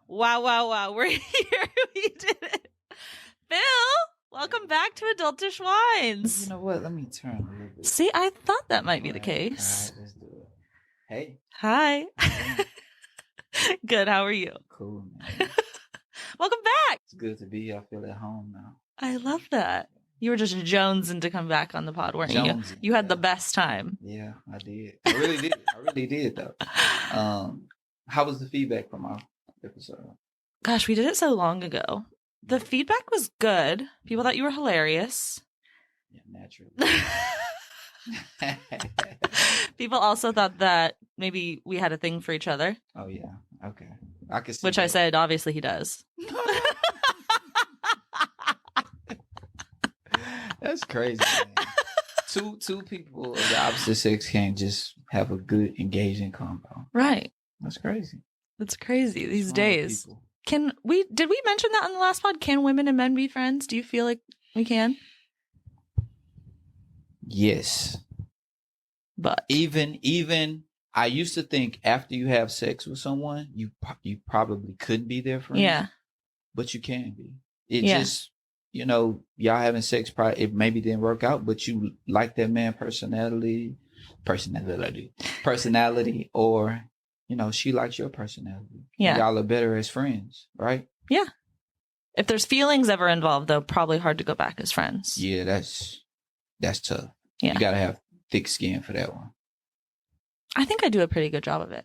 Wow, wow, wow. We're here. We did it. Phil, welcome back to Adultish Wines. You know what? Let me turn a little bit. See, I thought that might be the case. All right, let's do it. Hey. Hi. Good. How are you? Cool, man. Welcome back. It's good to be here. I feel at home now. I love that. You were just jonesing to come back on the pod, weren't you? You had the best time. Yeah, I did. I really did. I really did, though. How was the feedback from our episode? Gosh, we did it so long ago. The feedback was good. People thought you were hilarious. Yeah, naturally. People also thought that maybe we had a thing for each other. Oh, yeah. Okay. I can see Which that. I said, obviously he does. That's crazy, man. Two people of the opposite sex can't just have a good, engaging combo. Right. That's crazy. It's crazy these days. People. Did we mention that on the last pod? Can women and men be friends? Do you feel like we can? Yes. But even I used to think after you have sex with someone, you probably could be their friend. Yeah. But you can be. It just, y'all having sex, probably it maybe didn't work out, but you like that man personality, or she likes your personality. Yeah. Y'all are better as friends, right? Yeah. If there's feelings ever involved, though, probably hard to go back as friends. Yeah, that's tough. Yeah. You gotta have thick skin for that one. I think I do a pretty good job of it.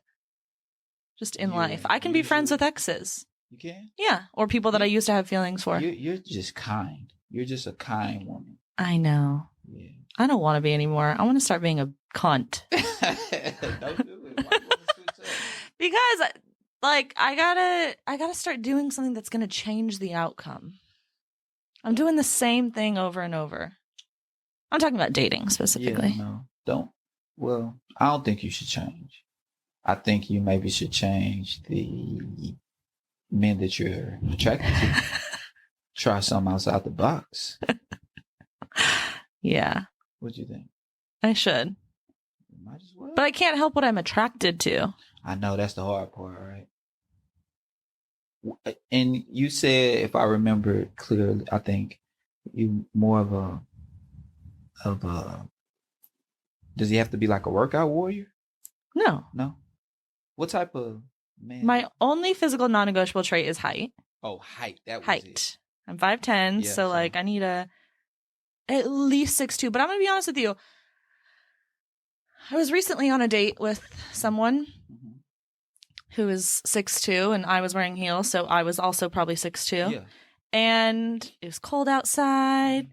Just in life. I can be friends with exes. You can? Yeah. Or people that I used to have feelings for. You're just kind. You're just a kind woman. I know. Yeah. I don't want to be anymore. I want to start being a cunt. Don't do it. Why you want to switch up? Because I gotta start doing something that's gonna change the outcome. I'm doing the same thing over and over. I'm talking about dating specifically. Yeah, no, don't. Well, I don't think you should change. I think you maybe should change the men that you're attracted to. Try something outside the box. Yeah. What do you think? I should. Might as well. But I can't help what I'm attracted to. I know, that's the hard part, right? And you said, if I remember clearly, I think you more of a does he have to be like a workout warrior? No. What type of man? My only physical non-negotiable trait is height. Oh, height. That was height. It. I'm 5'10", so I need at least 6'2". But I'm gonna be honest with you. I was recently on a date with someone who is 6'2", and I was wearing heels, so I was also probably 6'2". Yeah. And it was cold outside,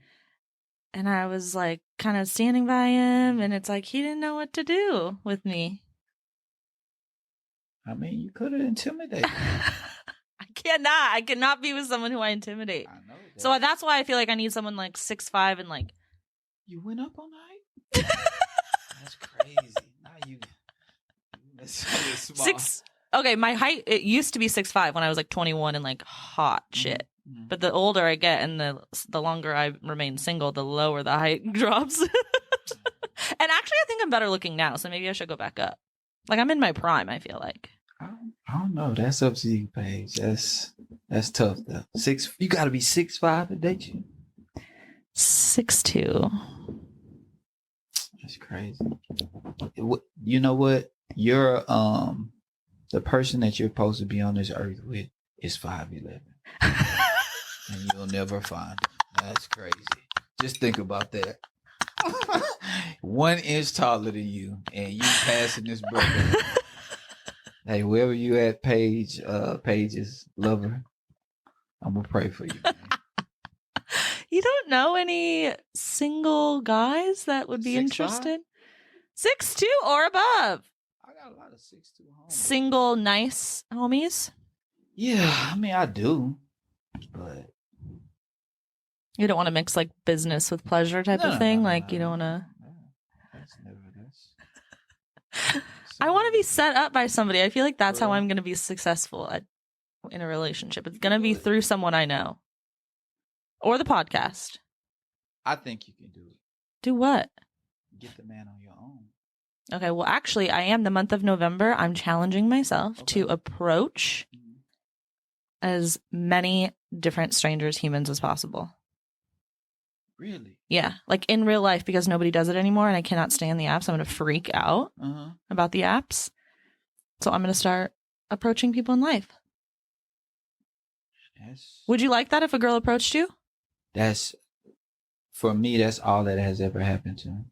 and I was like kind of standing by him, and it's like he didn't know what to do with me. I mean, you could have intimidated. I cannot be with someone who I intimidate. I know that. So that's why I feel like I need someone like 6'5" and like. You went up on height? That's crazy. Now you small. Okay, my height, it used to be 6'5" when I was like 21 and like hot shit. Mm-hmm. But the older I get and the longer I remain single, the lower the height drops. And actually, I think I'm better looking now, so maybe I should go back up. Like I'm in my prime, I feel like. I don't know. That's up to you, Paige. That's tough though. You got to be 6'5" to date you. 6'2". That's crazy. You know what? You're the person that you're supposed to be on this earth with is 5'11", and you'll never find him. That's crazy. Just think about that. 1 inch taller than you, and you passing this brother. Hey, wherever you at, Paige's lover, I'm gonna pray for you, man. You don't know any single guys that would be interested? 6'2" or above. I got a lot of 6'2" homies. Single, nice homies? Yeah, I mean, I do, but you don't want to mix like business with pleasure type of thing? You don't want to. That's never this. I want to be set up by somebody. I feel like that's how I'm going to be successful in a relationship. It's going to be through someone I know. Or the podcast. I think you can do it. Do what? Get the man on your own. Okay, well, actually, I am the month of November. I'm challenging myself to approach as many different strangers, humans as possible. Really? Yeah, like in real life, because nobody does it anymore and I cannot stand the apps. I'm going to freak out about the apps. So I'm going to start approaching people in life. Would you like that if a girl approached you? For me, that's all that has ever happened to me.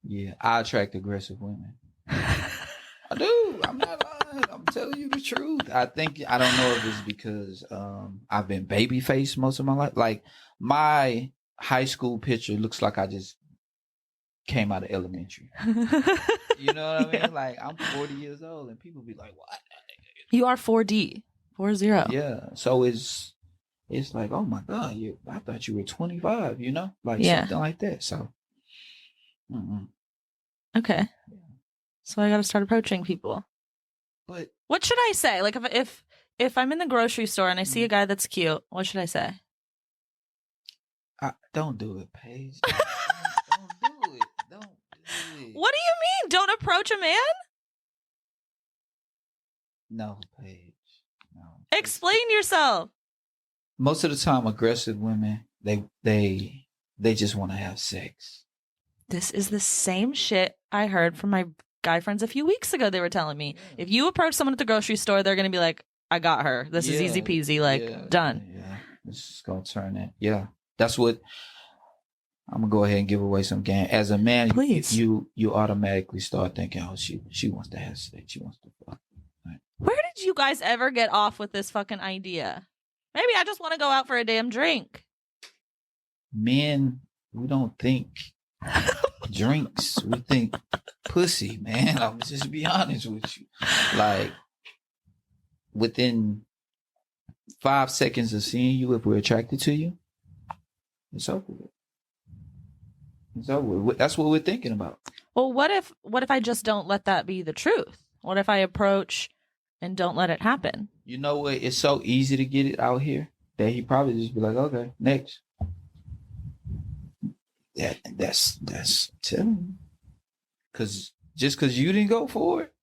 Yeah, I attract aggressive women. I do. I'm not lying. I'm telling you the truth. I don't know if it's because I've been baby faced most of my life. Like my high school picture looks like I just came out of elementary. You know what I mean? Yeah. Like I'm 40 years old and people be like, what? You are 4D. 40. Yeah. So it's like, oh my God, I thought you were 25, you know? Like something like that. So okay. Yeah. So I got to start approaching people. But what should I say? Like if I'm in the grocery store and I see a guy that's cute, what should I say? Don't do it, Paige. Don't do it. Don't do it. What do you mean? Don't approach a man? No, Paige. No. Explain yourself. Most of the time, aggressive women, they just want to have sex. This is the same shit I heard from my guy friends a few weeks ago. They were telling me, if you approach someone at the grocery store, they're going to be like, I got her. This is easy peasy. Like, done. Yeah. This is going to turn it. Yeah. That's what I'm going to go ahead and give away some game. As a man, please. You automatically start thinking, oh, she wants to have sex. She wants to fuck. Right. Where did you guys ever get off with this fucking idea? Maybe I just want to go out for a damn drink. Men, we don't think drinks. We think pussy, man. I'm just be honest with you. Like, within 5 seconds of seeing you, if we're attracted to you, it's over with. It's over with. That's what we're thinking about. Well, what if I just don't let that be the truth? What if I approach and don't let it happen? You know what? It's so easy to get it out here that he probably just be like, okay, next. That's telling. Because just because you didn't go for it,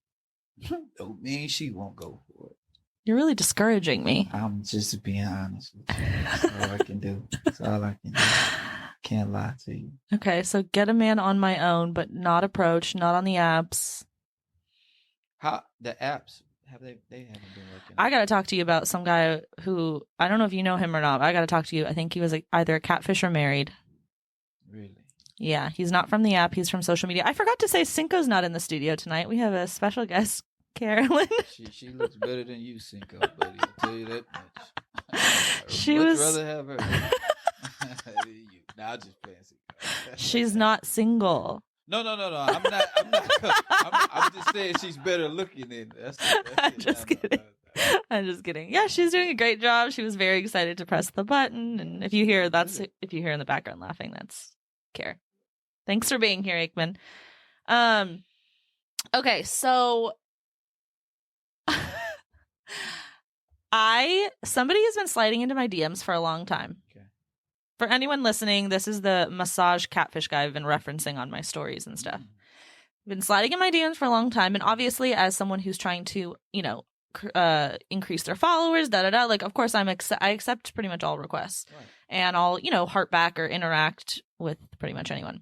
don't mean she won't go for it. You're really discouraging me. I'm just being honest with you. That's all I can do. That's all I can do. Can't lie to you. Okay, so get a man on my own, but not approach, not on the apps. How the apps have they haven't been working? I gotta talk to you about some guy who I don't know if you know him or not. But I gotta talk to you. I think he was either a catfish or married. Really? Yeah, he's not from the app. He's from social media. I forgot to say Cinco's not in the studio tonight. We have a special guest, Carolyn. She looks better than you, Cinco, buddy. I'll tell you that much. She would was rather have her. Nah, I'm just playing Cinco. She's not single. No. I'm not. I'm just saying she's better looking than. I'm just kidding. No. I'm just kidding. Yeah, she's doing a great job. She was very excited to press the button, and if you hear in the background laughing, that's Care. Thanks for being here, Aikman. Okay, so somebody has been sliding into my DMs for a long time. Okay. For anyone listening, this is the massage catfish guy I've been referencing on my stories and stuff. Been sliding in my DMs for a long time, and obviously, as someone who's trying to, increase their followers, like, of course, I accept pretty much all requests, right. And I'll, heart back or interact with pretty much anyone.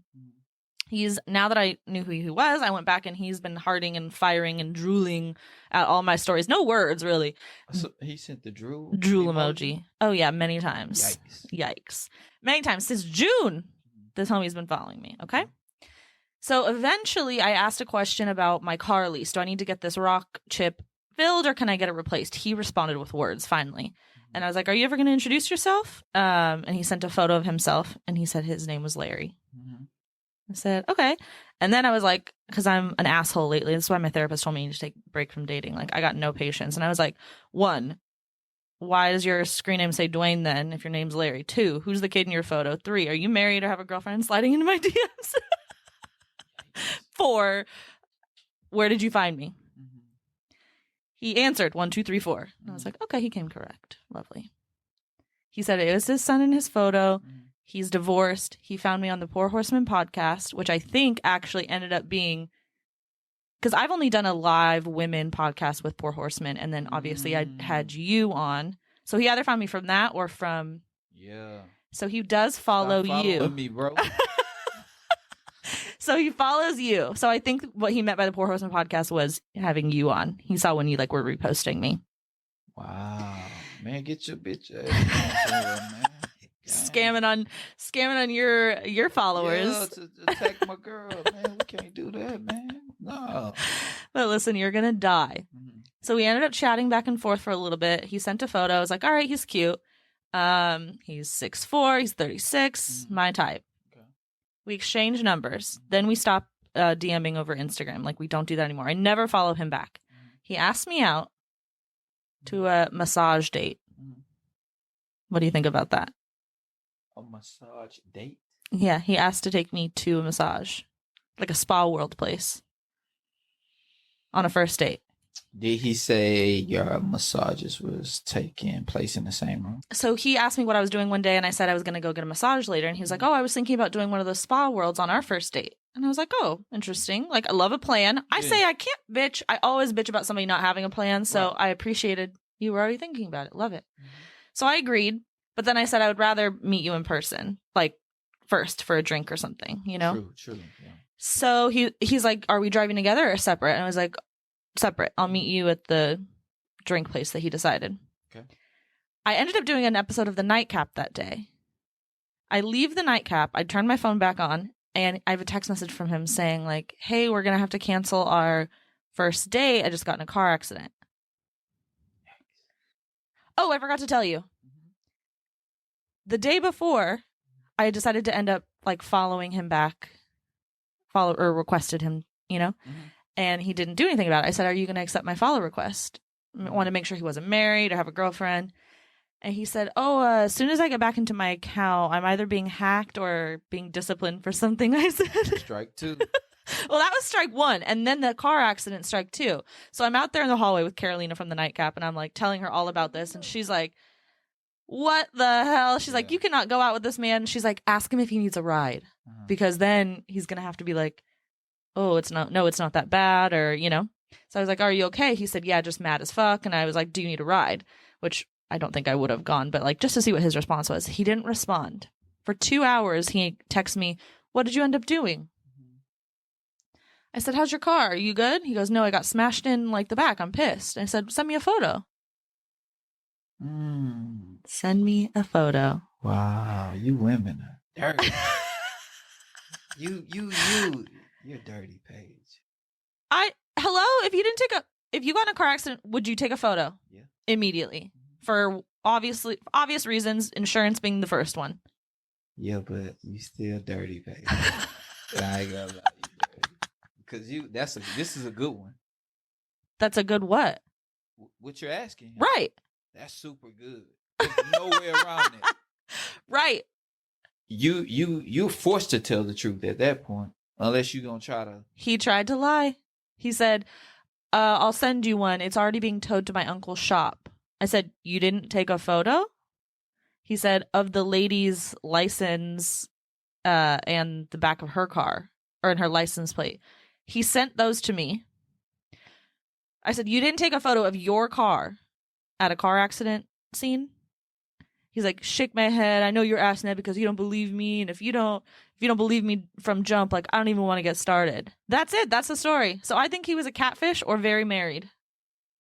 Now that I knew who he was, I went back and he's been hearting and firing and drooling at all my stories. No words, really. So he sent the drool emoji. Oh, yeah, many times. Yikes. Many times. Since June, this homie's been following me, okay? So eventually I asked a question about my car lease. Do I need to get this rock chip filled or can I get it replaced? He responded with words, finally. And I was like, are you ever going to introduce yourself? And he sent a photo of himself and he said his name was Larry. Mm-hmm. I said, okay. And then I was like, because I'm an asshole lately. That's why my therapist told me to take a break from dating. Like, I got no patience. And I was like, 1, why does your screen name say Dwayne then if your name's Larry? 2, who's the kid in your photo? 3, are you married or have a girlfriend sliding into my DMs? 4, where did you find me? Mm-hmm. He answered 1, 2, 3, 4. And I was like, okay, he came correct. Lovely. He said it was his son in his photo. Mm-hmm. He's divorced. He found me on the Horsemen podcast, which I think actually ended up being because I've only done a live women podcast with Poor Horsemen, and then obviously I had you on. So he either found me from that or from So he does follow you. Me, bro. So he follows you. So I think what he meant by the Poor Horseman podcast was having you on. He saw when you like were reposting me. Wow, man, get your bitch ass, man. Scamming on your followers. Yeah, to attack my girl, man. We can't do that, man. No. But listen, you're gonna die. Mm-hmm. So we ended up chatting back and forth for a little bit. He sent a photo. I was like, all right, he's cute. He's 6'4", he's 36, my type. Okay. We exchanged numbers. Then we stopped DMing over Instagram. Like, we don't do that anymore. I never follow him back. He asked me out to a massage date. What do you think about that? A massage date? Yeah, he asked to take me to a massage. Like a spa world place. On a first date. Did he say your massages was taking place in the same room? So he asked me what I was doing one day, and I said I was going to go get a massage later. And he was like, oh, I was thinking about doing one of those spa worlds on our first date. And I was like, oh, interesting. Like, I love a plan. I say I can't bitch. I always bitch about somebody not having a plan. So I appreciated you were already thinking about it. Love it. So I agreed. But then I said I would rather meet you in person, like first for a drink or something, you know? True. Yeah. So he's like, are we driving together or separate? And I was like, separate. I'll meet you at the drink place that he decided. Okay. I ended up doing an episode of The Nightcap that day. I leave The Nightcap. I turn my phone back on, and I have a text message from him saying, like, hey, we're going to have to cancel our first date. I just got in a car accident. Oh, I forgot to tell you. The day before, I decided to end up, like, following him back, or requested him, you know? And he didn't do anything about it. I said, are you going to accept my follow request? I want to make sure he wasn't married or have a girlfriend. And he said, as soon as I get back into my account, I'm either being hacked or being disciplined for something. I said. Strike two. Well, that was strike one. And then the car accident, strike two. So I'm out there in the hallway with Carolina from The Nightcap, and I'm like telling her all about this. And she's like, what the hell? She's like, you cannot go out with this man. She's like, ask him if he needs a ride. Because then he's going to have to be like, oh, it's not that bad, or, you know. So I was like, are you okay? He said, yeah, just mad as fuck. And I was like, do you need a ride? Which I don't think I would have gone, but like just to see what his response was. He didn't respond. For 2 hours, he texted me, what did you end up doing? I said, how's your car? Are you good? He goes, no, I got smashed in like the back. I'm pissed. I said, send me a photo. Send me a photo. Wow, you women are dirty. You're dirty, Paige. If you got in a car accident, would you take a photo? Yeah. Immediately. For obvious reasons, insurance being the first one. Yeah, but you still dirty, Paige. I ain't gonna lie, you dirty. Because this is a good one. That's a good what? What you're asking. Right. That's super good. There's no way around it. Right. You're forced to tell the truth at that point, unless you're gonna try to. He tried to lie. He said, I'll send you one. It's already being towed to my uncle's shop. I said, you didn't take a photo? He said, of the lady's license and the back of her car, or in her license plate. He sent those to me. I said, you didn't take a photo of your car at a car accident scene? He's like, shake my head. I know you're asking that because you don't believe me. And if you don't believe me from jump, like, I don't even want to get started. That's it. That's the story. So I think he was a catfish or very married.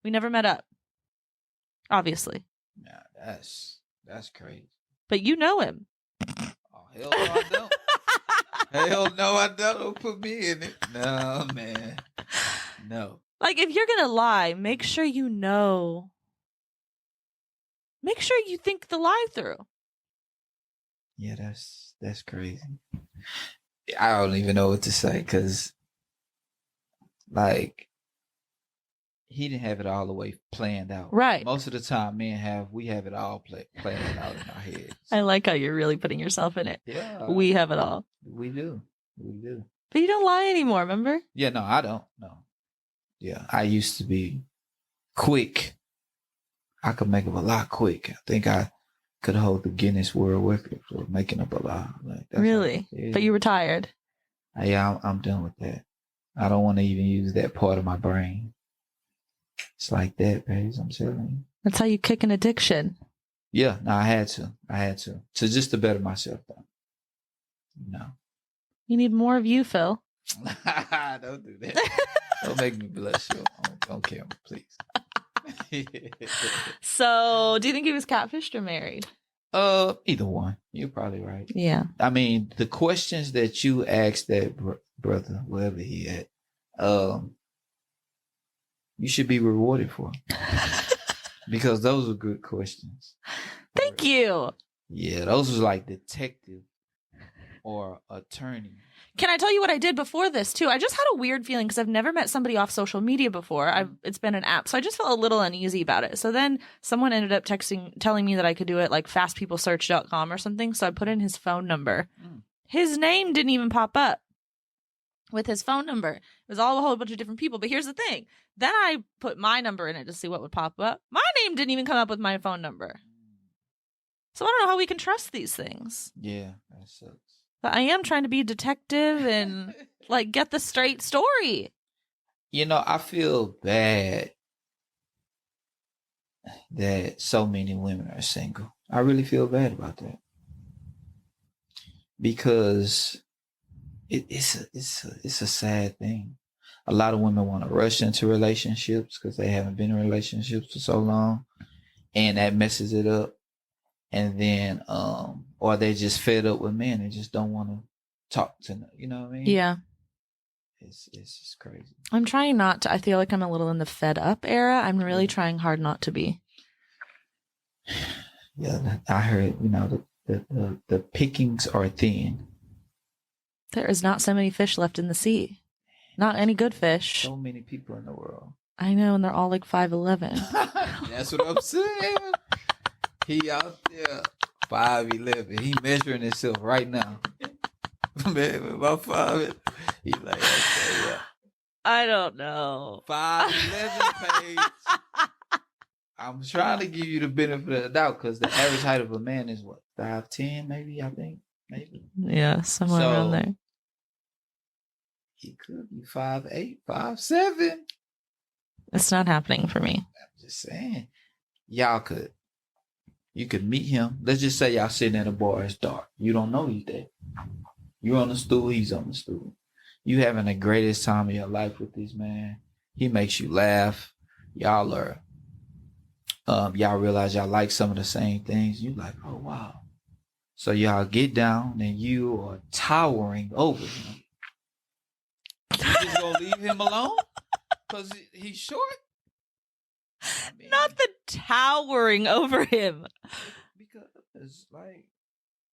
We never met up. Obviously. Yeah, that's crazy. But you know him. Oh, hell no, I don't. Hell no, I don't. Don't put me in it. No, man. No. Like, if you're going to lie, make sure you know. Make sure you think the lie through. Yeah, that's crazy. I don't even know what to say because, like, he didn't have it all the way planned out. Right. Most of the time, we have it all planned out in our heads. I like how you're really putting yourself in it. Yeah. We have it all. We do. But you don't lie anymore, remember? Yeah, no, I don't. No. Yeah, I used to be quick. I could make up a lot quick. I think I could hold the Guinness World Record for making up a lot. Like, really? But you retired? Yeah, I'm done with that. I don't want to even use that part of my brain. It's like that, babe. I'm telling you. That's how you kick an addiction. Yeah, no, I had to. So just to better myself, though. No. You need more of you, Phil. Don't do that. Don't make me blush. Don't care, please. So, do you think he was catfished or married? Either one. You're probably right. Yeah. I mean, the questions that you asked that brother, wherever he at, you should be rewarded for. Because those were good questions. Thank you. Yeah, those was like detective or attorney. Can I tell you what I did before this too? I just had a weird feeling because I've never met somebody off social media before. It's been an app, so I just felt a little uneasy about it. So then someone ended up telling me that I could do it like fastpeoplesearch.com or something. So I put in his phone number. His name didn't even pop up with his phone number. It was all a whole bunch of different people. But here's the thing. Then I put my number in it to see what would pop up. My name didn't even come up with my phone number. So I don't know how we can trust these things. Yeah, that sucks. But I am trying to be a detective and like get the straight story. You know, I feel bad that so many women are single. I really feel bad about that. Because it's a sad thing. A lot of women want to rush into relationships because they haven't been in relationships for so long, and that messes it up. And then, or they just fed up with men and just don't want to talk to them. You know what I mean? Yeah. It's just crazy. I'm trying not to. I feel like I'm a little in the fed up era. I'm really trying hard not to be. Yeah, I heard, you know, the pickings are thin. There is not so many fish left in the sea. Not any good fish. So many people in the world. I know, and they're all like 5'11". That's what I'm saying. He out there 5'11". He measuring himself right now. Man, about 5. He like, okay, yeah. I don't know. 5'11" page. I'm trying to give you the benefit of the doubt because the average height of a man is what, 5'10", maybe, I think. Maybe. Yeah, somewhere around there. He could be 5'8", 5'7". It's not happening for me. I'm just saying. You could meet him. Let's just say y'all sitting at a bar, it's dark. You don't know he's there. You're on the stool, he's on the stool. You having the greatest time of your life with this man. He makes you laugh. Y'all realize y'all like some of the same things. You like, oh wow. So y'all get down and you are towering over him. You just gonna leave him alone? Because he's short? I mean, not the towering over him. Because it's like,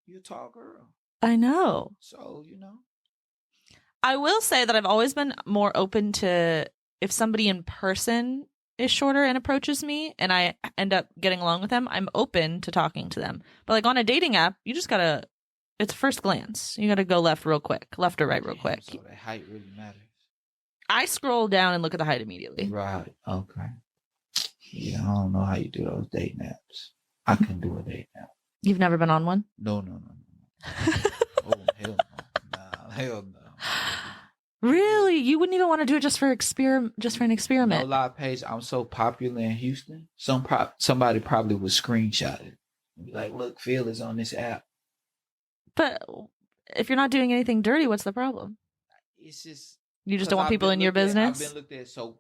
you're a tall girl. I know. So, you know. I will say that I've always been more open to if somebody in person is shorter and approaches me and I end up getting along with them, I'm open to talking to them. But like on a dating app, you just gotta, it's first glance. You gotta go left or right real quick. So the height really matters. I scroll down and look at the height immediately. Right. Okay. Yeah, I don't know how you do those dating apps. I can do a dating app. You've never been on one? No. Oh, hell no. Nah, hell no. Really? You wouldn't even want to do it just for an experiment? No lie, Paige. I'm so popular in Houston. Somebody probably would screenshot it and be like, "Look, Phil is on this app." But if you're not doing anything dirty, what's the problem? It's just you just don't want people in your business. I've been looked at so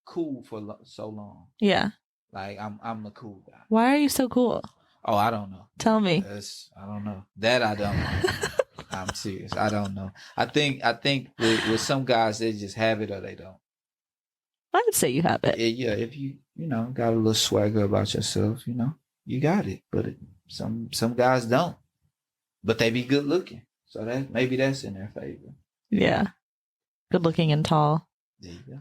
cool for so long. Yeah. Like I'm the cool guy. Why are you so cool? Oh, I don't know. Tell me. I don't know. That I don't know. I'm serious. I don't know. I think with some guys they just have it or they don't. I would say you have it. Yeah, if you got a little swagger about yourself, you got it. But some guys don't. But they be good looking, so maybe that's in their favor. Yeah, good looking and tall. There you go.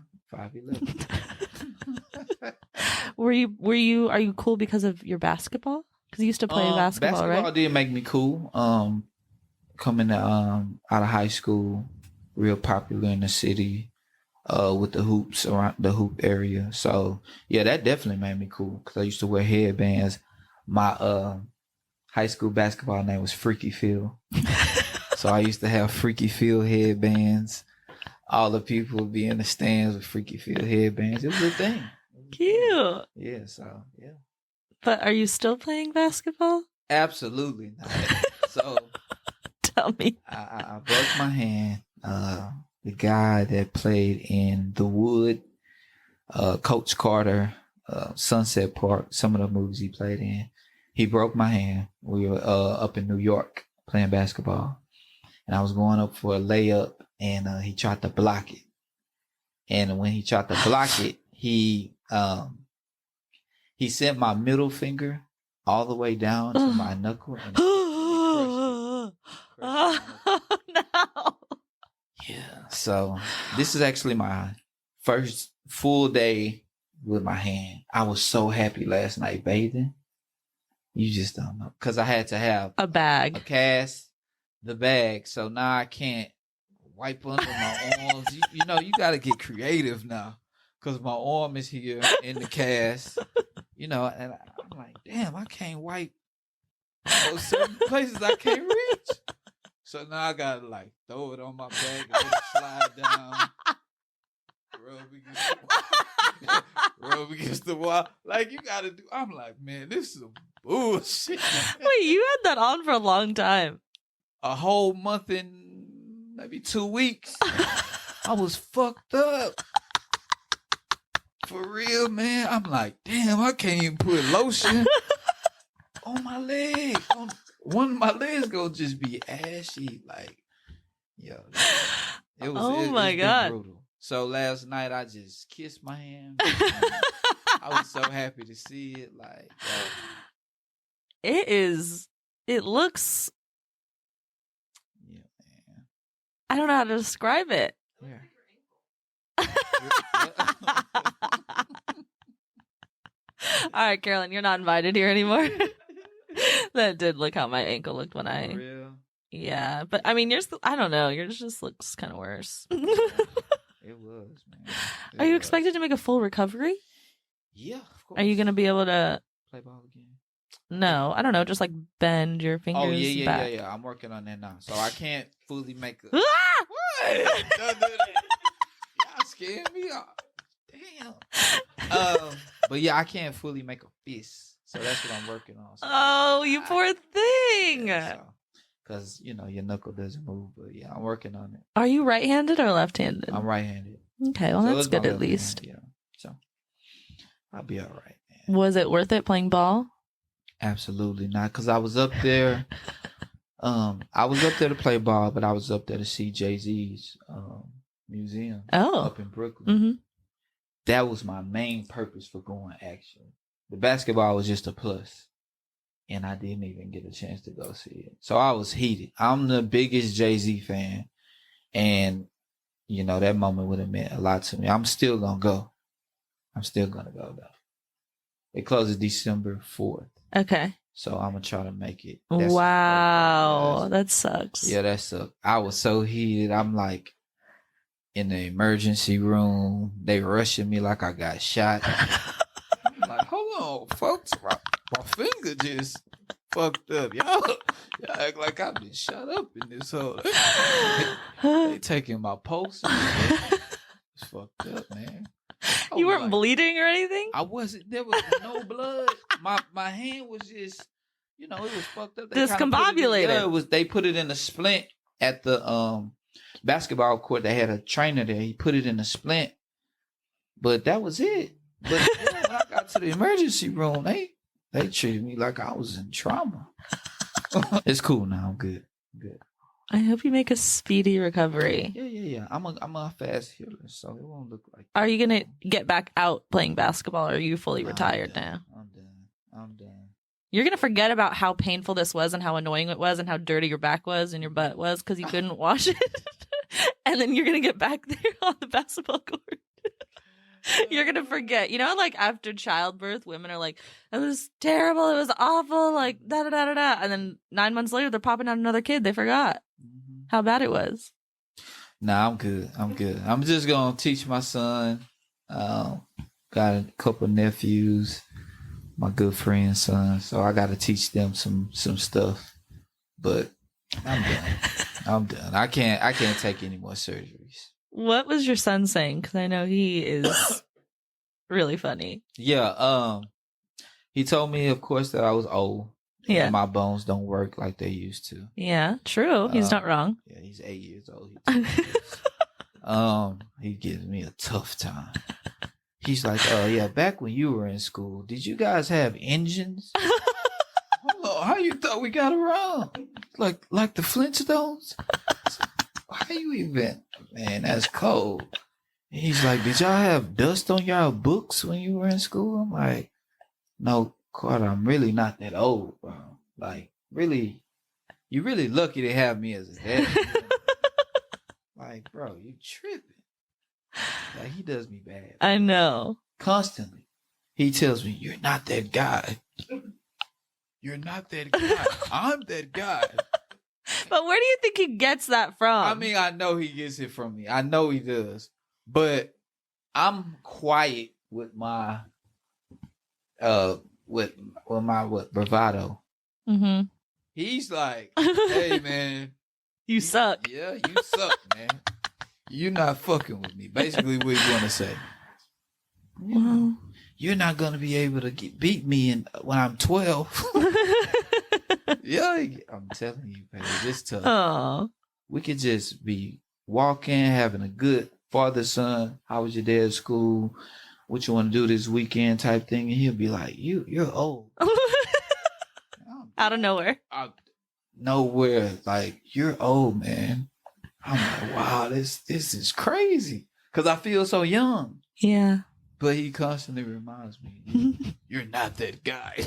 5'11". Are you cool because of your basketball? Because you used to play basketball, right? Basketball did make me cool. Coming out of high school, real popular in the city, with the hoops around the hoop area. So yeah, that definitely made me cool because I used to wear headbands. My high school basketball name was Freaky Phil, so I used to have Freaky Phil headbands. all the people would be in the stands with freaky field headbands. It was a thing. Cute. Yeah, so yeah. But are you still playing basketball? Absolutely not. So Tell me. I broke my hand. The guy that played in The Wood, Coach Carter, Sunset Park, some of the movies he played in, he broke my hand. We were up in New York playing basketball, and I was going up for a layup, and he tried to block it. And when he tried to block it, he sent my middle finger all the way down to my knuckle. And crushed it. No. Yeah. So this is actually my first full day with my hand. I was so happy last night bathing. You just don't know. Because I had to have a bag, a cast, the bag. So now I can't wipe under my arms. You know, you got to get creative now. Because my arm is here in the cast. You know, and I'm like, damn, I can't wipe those certain places I can't reach. So now I got to like throw it on my back and let it slide down. Rub against the wall. Like, you got to do. I'm like, man, this is some bullshit. Wait, you had that on for a long time. A whole month and maybe 2 weeks. I was fucked up. For real, man. I'm like, damn, I can't even put lotion on my leg. One of my legs gonna just be ashy. Like, yo. It was my God. brutal. So last night I just kissed my hand. I was so happy to see it. Like, it looks, yeah, man. I don't know how to describe it. Yeah. All right, Carolyn, you're not invited here anymore. That did look how my ankle looked when I. For real? Yeah, but I mean, I don't know. Yours just looks kind of worse. It was, man. Are you expected to make a full recovery? Yeah, of course. Are you going to be able to play ball again? No, I don't know. Just like bend your fingers. Oh yeah, back. yeah. I'm working on that now, so I can't fully make a. Ah! What? Don't do that. Y'all scared me off. Damn. But yeah, I can't fully make a fist, so that's what I'm working on. So Oh, you poor thing. Yeah, because you know your knuckle doesn't move, but yeah, I'm working on it. Are you right-handed or left-handed? I'm right-handed. Okay, well So that's it's my good at left least. hand, yeah, so I'll be all right, man. Was it worth it playing ball? Absolutely not, because I was up there. I was up there to play ball, but I was up there to see Jay-Z's museum up in Brooklyn. Mm-hmm. That was my main purpose for going, actually. The basketball was just a plus, and I didn't even get a chance to go see it. So I was heated. I'm the biggest Jay-Z fan, and, you know, that moment would have meant a lot to me. I'm still going to go. I'm still going to go, though. It closes December 4th. Okay. So I'm going to try to make it. Wow. That sucks. Yeah, that sucks. I was so heated. I'm like in the emergency room. They rushing me like I got shot. I'm like, hold on, folks. My finger just fucked up. Y'all act like I've been shot up in this hole. They taking my pulse. It's fucked up, man. You weren't bleeding or anything? I wasn't. There was no blood. My hand was just, you know, it was fucked up. Discombobulated. They put it in a splint at the basketball court. They had a trainer there. He put it in a splint, but that was it. But when I got to the emergency room, they treated me like I was in trauma. It's cool now. I'm good. I hope you make a speedy recovery. Yeah. I'm a fast healer, so it won't look like. Are you gonna get back out playing basketball, or are you fully retired now? I'm done. You're gonna forget about how painful this was and how annoying it was and how dirty your back was and your butt was because you couldn't wash it. And then you're gonna get back there on the basketball court. You're gonna forget. You know, like after childbirth, women are like, "It was terrible. It was awful." Like da da da da da. And then 9 months later, they're popping out another kid. They forgot how bad it was. Nah, I'm good. I'm just gonna teach my son. Got a couple nephews, my good friend's son. So I got to teach them some stuff. But I'm done. I can't take any more surgeries. What was your son saying? Because I know he is really funny. Yeah. He told me, of course, that I was old. Yeah. And my bones don't work like they used to. Yeah, true. He's not wrong. Yeah, he's 8 years old. He gives me a tough time. He's like, yeah, back when you were in school, did you guys have engines? Hold on, how you thought we got around? Like the Flintstones? How you even? Man, that's cold. And he's like, did y'all have dust on y'all books when you were in school? I'm like, no, Carter, I'm really not that old, bro. Like, really, you really lucky to have me as a dad. Like, bro, you tripping. Like, he does me bad. I know. Constantly. He tells me, you're not that guy. You're not that guy. I'm that guy. But where do you think he gets that from? I mean, I know he gets it from me. I know he does. But I'm quiet with my bravado. Mm-hmm. He's like, hey man, you suck. Yeah, you suck, man. You're not fucking with me. Basically what you want to say. Well, you're not gonna be able to beat me when I'm 12. Yeah, I'm telling you, man, it's tough. Oh, we could just be walking, having a good father-son. How was your day at school? What you want to do this weekend type thing, and he'll be like, you're old. Out of nowhere. Nowhere, like, you're old, man. I'm like, wow, this is crazy. Because I feel so young. Yeah. But he constantly reminds me, you're not that guy.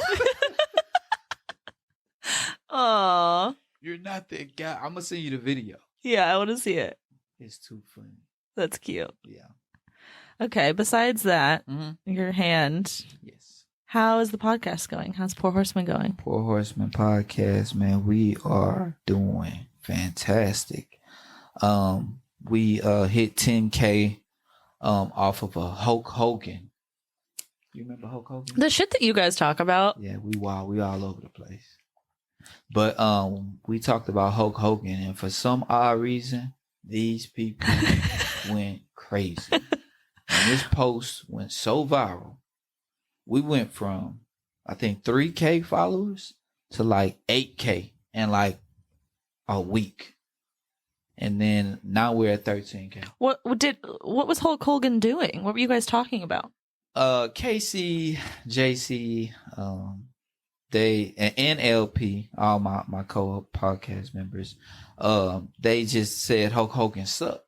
Aw. You're not that guy. I'm going to send you the video. Yeah, I want to see it. It's too funny. That's cute. Yeah. Okay, besides that, your hand. Yes. How is the podcast going? How's Poor Horseman going? Poor Horseman podcast, man. We are doing fantastic. We hit 10K off of a Hulk Hogan. You remember Hulk Hogan? The shit that you guys talk about. Yeah, we all over the place. But we talked about Hulk Hogan, and for some odd reason, these people went crazy. And this post went so viral. We went from, I think, 3K followers to like 8K in like a week. And then now we're at 13K. What was Hulk Hogan doing? What were you guys talking about? Casey, JC, they and LP, all my co-podcast members, they just said Hulk Hogan sucked.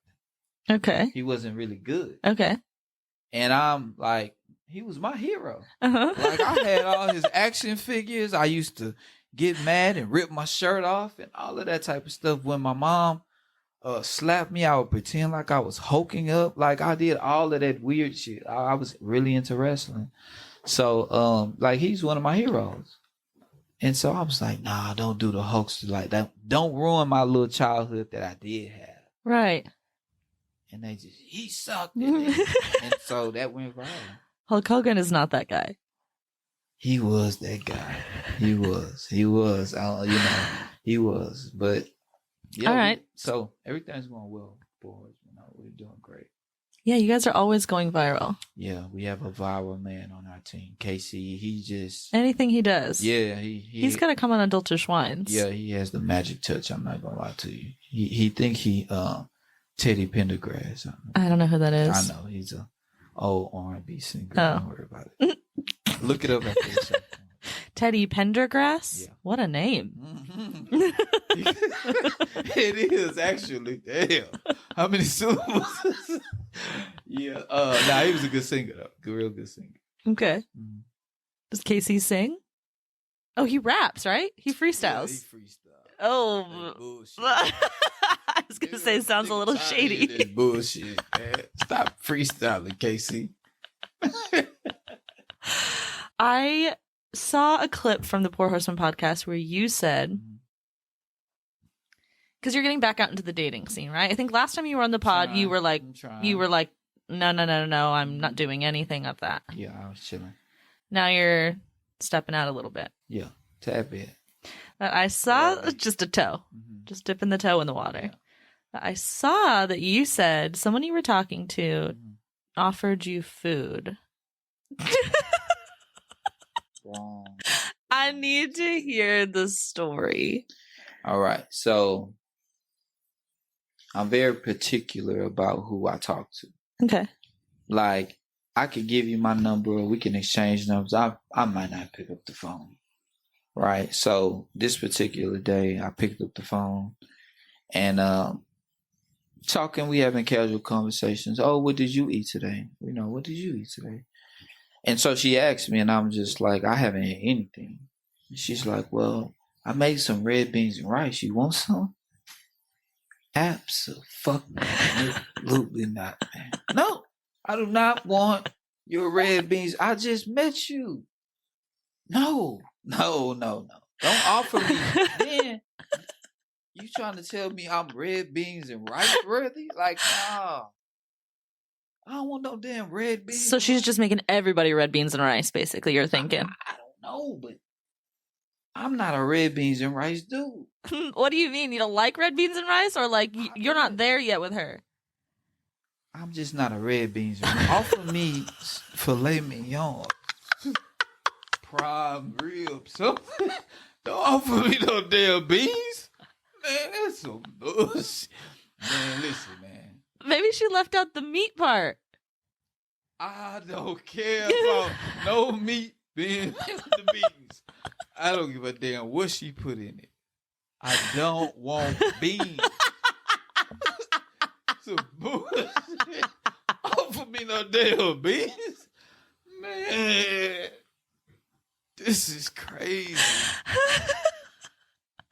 Okay. He wasn't really good. Okay. And I'm like, he was my hero. Uh-huh. Like, I had all his action figures. I used to get mad and rip my shirt off and all of that type of stuff. When my mom slapped me, I would pretend like I was hulking up. Like, I did all of that weird shit. I was really into wrestling. So, like, he's one of my heroes. And so I was like, nah, don't do the Hulkster like that. Don't ruin my little childhood that I did have. Right. And they just, he sucked. And so that went viral. Hulk Hogan is not that guy. He was that guy. He was. He was. He was. But yeah. All right. So everything's going well, boys. We're doing great. Yeah, you guys are always going viral. Yeah, we have a viral man on our team, Casey. He just anything he does. Yeah, he's got to come on Adultish Wines. Yeah, he has the magic touch. I'm not gonna lie to you. He think he Teddy Pendergrass. I don't know who that is. I know he's a old R&B singer. Oh. Don't worry about it. Look it up after this. Teddy Pendergrass? Yeah. What a name. Mm-hmm. It is actually. Damn. How many syllables? Yeah. He was a good singer though. Real good singer. Okay. Mm-hmm. Does Casey sing? Oh, he raps, right? He freestyles. Yeah, he freestyles. Oh. I was going to say, sounds a little shady. This bullshit, man. Stop freestyling, Casey. I saw a clip from the Poor Horseman podcast where you said, because you're getting back out into the dating scene, right? I think last time you were on the pod, you were like, no, I'm not doing anything of that. Yeah, I was chilling. Now you're stepping out a little bit. Yeah, tad bit. I saw just a toe, just dipping the toe in the water. I saw that you said someone you were talking to offered you food. Wrong. I need to hear the story. All right. So I'm very particular about who I talk to. Okay. Like, I could give you my number, we can exchange numbers. I might not pick up the phone. Right. So this particular day, I picked up the phone and talking, we having casual conversations. Oh, what did you eat today? What did you eat today? And so she asked me, and I'm just like, I haven't had anything. And she's like, well, I made some red beans and rice. You want some? Absolutely not, man. No, I do not want your red beans. I just met you. No. Don't offer me. Then you trying to tell me I'm red beans and rice worthy? Like, nah. I don't want no damn red beans. So she's just making everybody red beans and rice, basically, you're thinking. I don't know, but I'm not a red beans and rice dude. What do you mean? You don't like red beans and rice? Or like you're not there yet with her? I'm just not a red beans and rice. Offer me filet mignon. Prime rib, something. Don't offer me no damn beans. Man, that's some bullshit. Man, listen, man. Maybe she left out the meat part. I don't care about no meat being in the beans. I don't give a damn what she put in it. I don't want beans. Some bullshit. Offer me no damn beans. Man. This is crazy.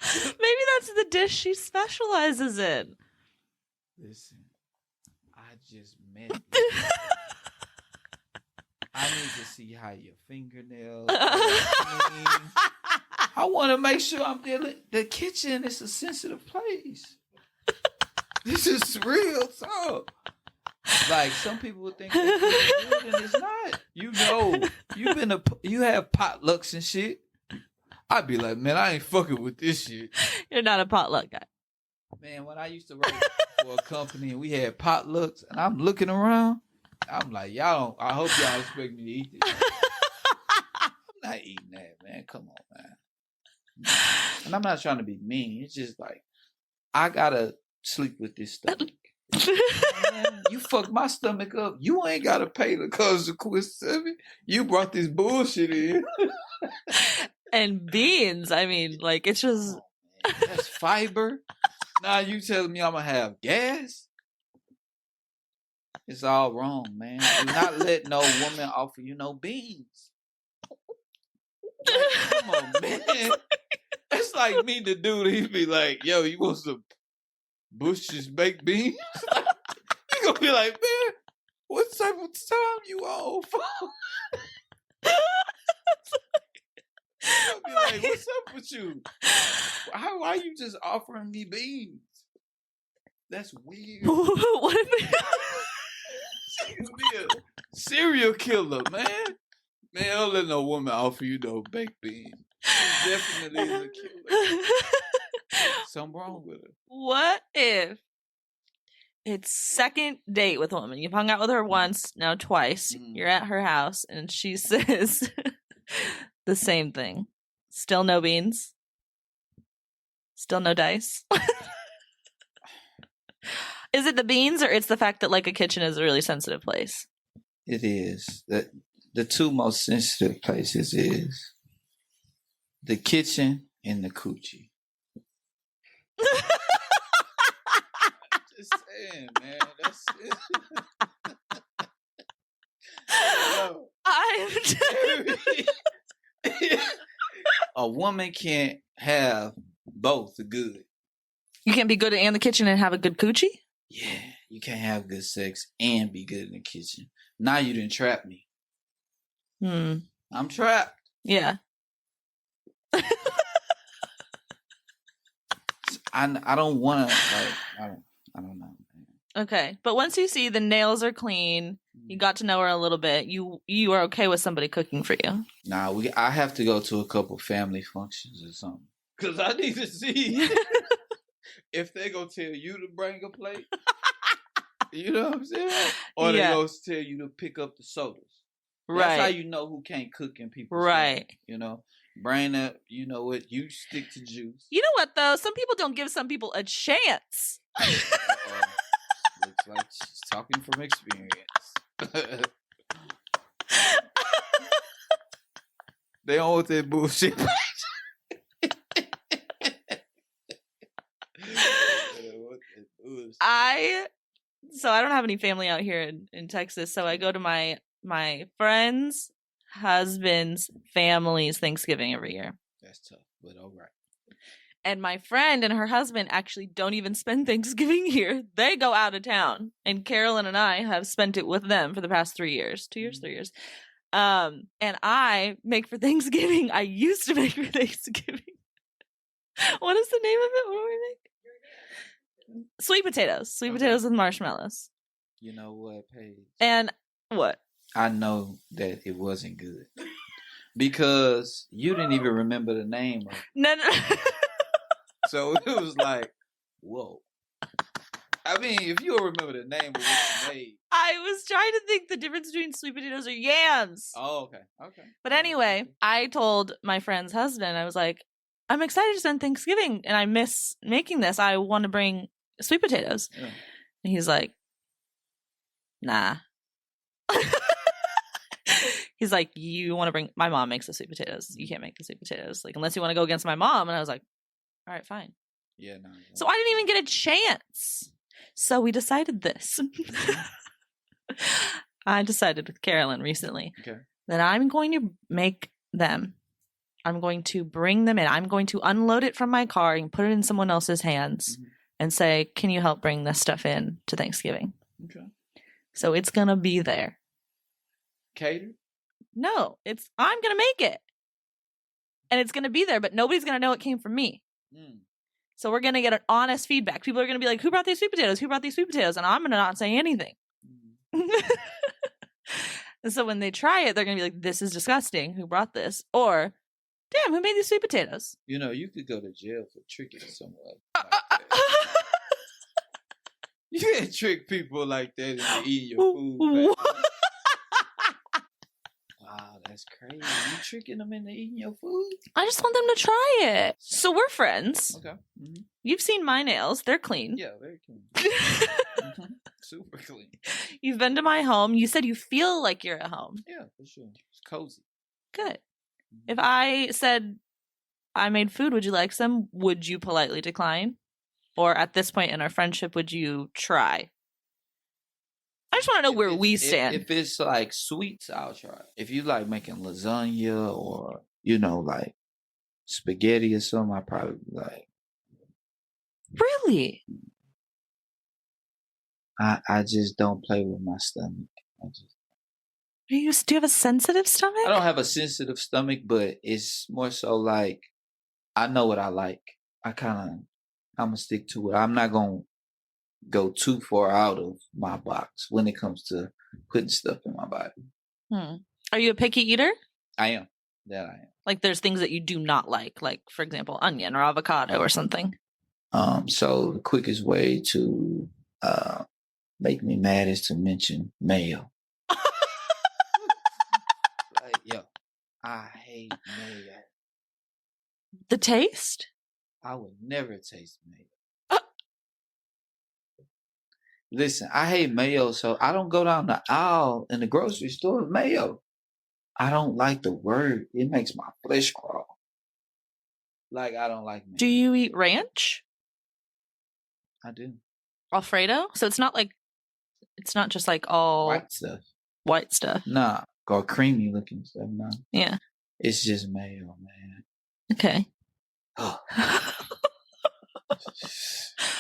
Maybe that's the dish she specializes in. Listen, I just met you. I need to see how your fingernails are. I want to make sure I'm dealing. The kitchen is a sensitive place. This is real talk. Like, some people would think that's good and it's not. You have potlucks and shit. I'd be like, man, I ain't fucking with this shit. You're not a potluck guy. Man, when I used to work for a company and we had potlucks and I'm looking around, I'm like, I hope y'all expect me to eat this. I'm not eating that, man. Come on, man. And I'm not trying to be mean. It's just like, I gotta sleep with this stuff. Man, you fucked my stomach up. You ain't gotta pay the consequences of it. You brought this bullshit in. And beans, I mean, like, it's just... Oh, that's fiber. Now you telling me I'm gonna have gas? It's all wrong, man. Do not let no woman offer you no beans. Like, come on, man. That's like me, the dude. He'd be like, yo, you want some Bush's baked beans? You gonna be like, man, what type of time you on for? I'll be like, what's up with you? Why you just offering me beans? That's weird. What if She could be a serial killer, man. Man, don't let no woman offer you no baked beans. She definitely is a killer. Something wrong with her. What if it's second date with a woman? You've hung out with her once, now twice. You're at her house, and she says the same thing. Still no beans? Still no dice? Is it the beans, or it's the fact that, like, a kitchen is a really sensitive place? It is. The two most sensitive places is the kitchen and the coochie. Just saying, man. That's it. A woman can't have both good. You can't be good in the kitchen and have a good coochie? Yeah, you can't have good sex and be good in the kitchen. Now you done trapped me. I'm trapped. Yeah. I don't want to, like, I don't know. Man. Okay, but once you see the nails are clean, you got to know her a little bit, you are okay with somebody cooking for you? Nah, I have to go to a couple family functions or something. Because I need to see. if they gonna tell you to bring a plate, you know what I'm saying? Or they Yeah. gonna tell you to pick up the sodas. Right. That's how you know who can't cook in people's Right. family, you know? Bring up, you know what? You stick to juice. You know what, though? Some people don't give some people a chance. Looks like she's talking from experience. They don't want that bullshit. So I don't have any family out here in Texas, so I go to my friends' husbands' family's Thanksgiving every year. That's tough, but all right. And my friend and her husband actually don't even spend Thanksgiving here. They go out of town. And Carolyn and I have spent it with them for the past 3 years. 2 years, 3 years. And I make for Thanksgiving. I used to make for Thanksgiving. What is the name of it? What do we make? Sweet potatoes. Sweet potatoes with marshmallows. You know what, Paige? And what? I know that it wasn't good. Because you didn't even remember the name of it. No. So it was like, whoa. I mean, if you don't remember the name of what you made. I was trying to think the difference between sweet potatoes or yams. Oh, okay. But anyway, I told my friend's husband, I was like, I'm excited to spend Thanksgiving and I miss making this. I want to bring sweet potatoes. Yeah. And he's like, nah. He's like, you want to bring, my mom makes the sweet potatoes. You can't make the sweet potatoes. Like, unless you want to go against my mom. And I was like, all right, fine. Yeah, no. So I didn't even get a chance. So we decided this. I decided with Carolyn recently that I'm going to make them. I'm going to bring them in. I'm going to unload it from my car and put it in someone else's hands and say, can you help bring this stuff in to Thanksgiving? Okay. So it's going to be there. Catered? No, I'm going to make it. And it's going to be there, but nobody's going to know it came from me. So we're going to get an honest feedback. People are going to be like, who brought these sweet potatoes? Who brought these sweet potatoes? And I'm going to not say anything. And so when they try it, they're going to be like, this is disgusting. Who brought this? Or, damn, who made these sweet potatoes? You know, you could go to jail for tricking someone. You can't trick people like that into eating your food. Wow, that's crazy. You tricking them into eating your food? I just want them to try it. So we're friends. Okay. Mm-hmm. You've seen my nails. They're clean. Yeah, very clean. Super clean. You've been to my home. You said you feel like you're at home. Yeah, for sure. It's cozy. Good. If I said I made food, would you like some? Would you politely decline? Or at this point in our friendship, would you try? I just want to know where we stand. If it's like sweets, I'll try. If you like making lasagna or, you know, like spaghetti or something, I'd probably be like. Really? I just don't play with my stomach. Do you have a sensitive stomach? I don't have a sensitive stomach, but it's more so like I know what I like. I'm going to stick to it. I'm not going to go too far out of my box when it comes to putting stuff in my body. Are you a picky eater? I am. That I am. Like there's things that you do not like, for example, onion or avocado or something. So the quickest way to make me mad is to mention mayo. Like, yo, I hate mayo. The taste? I would never taste mayo. Listen, I hate mayo, so I don't go down the aisle in the grocery store with mayo. I don't like the word. It makes my flesh crawl. Like, I don't like mayo. Do you eat ranch? I do. Alfredo? So it's not just like all white stuff. Nah, or creamy looking stuff. Nah. Yeah. It's just mayo, man. Okay.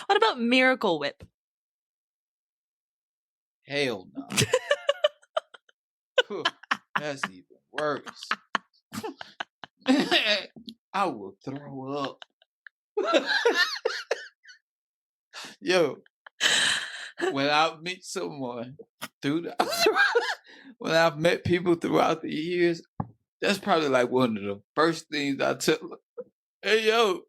What about Miracle Whip? Hell no. That's even worse. I will throw up. Yo, when I meet someone when I've met people throughout the years, that's probably like one of the first things I tell them. Hey, yo.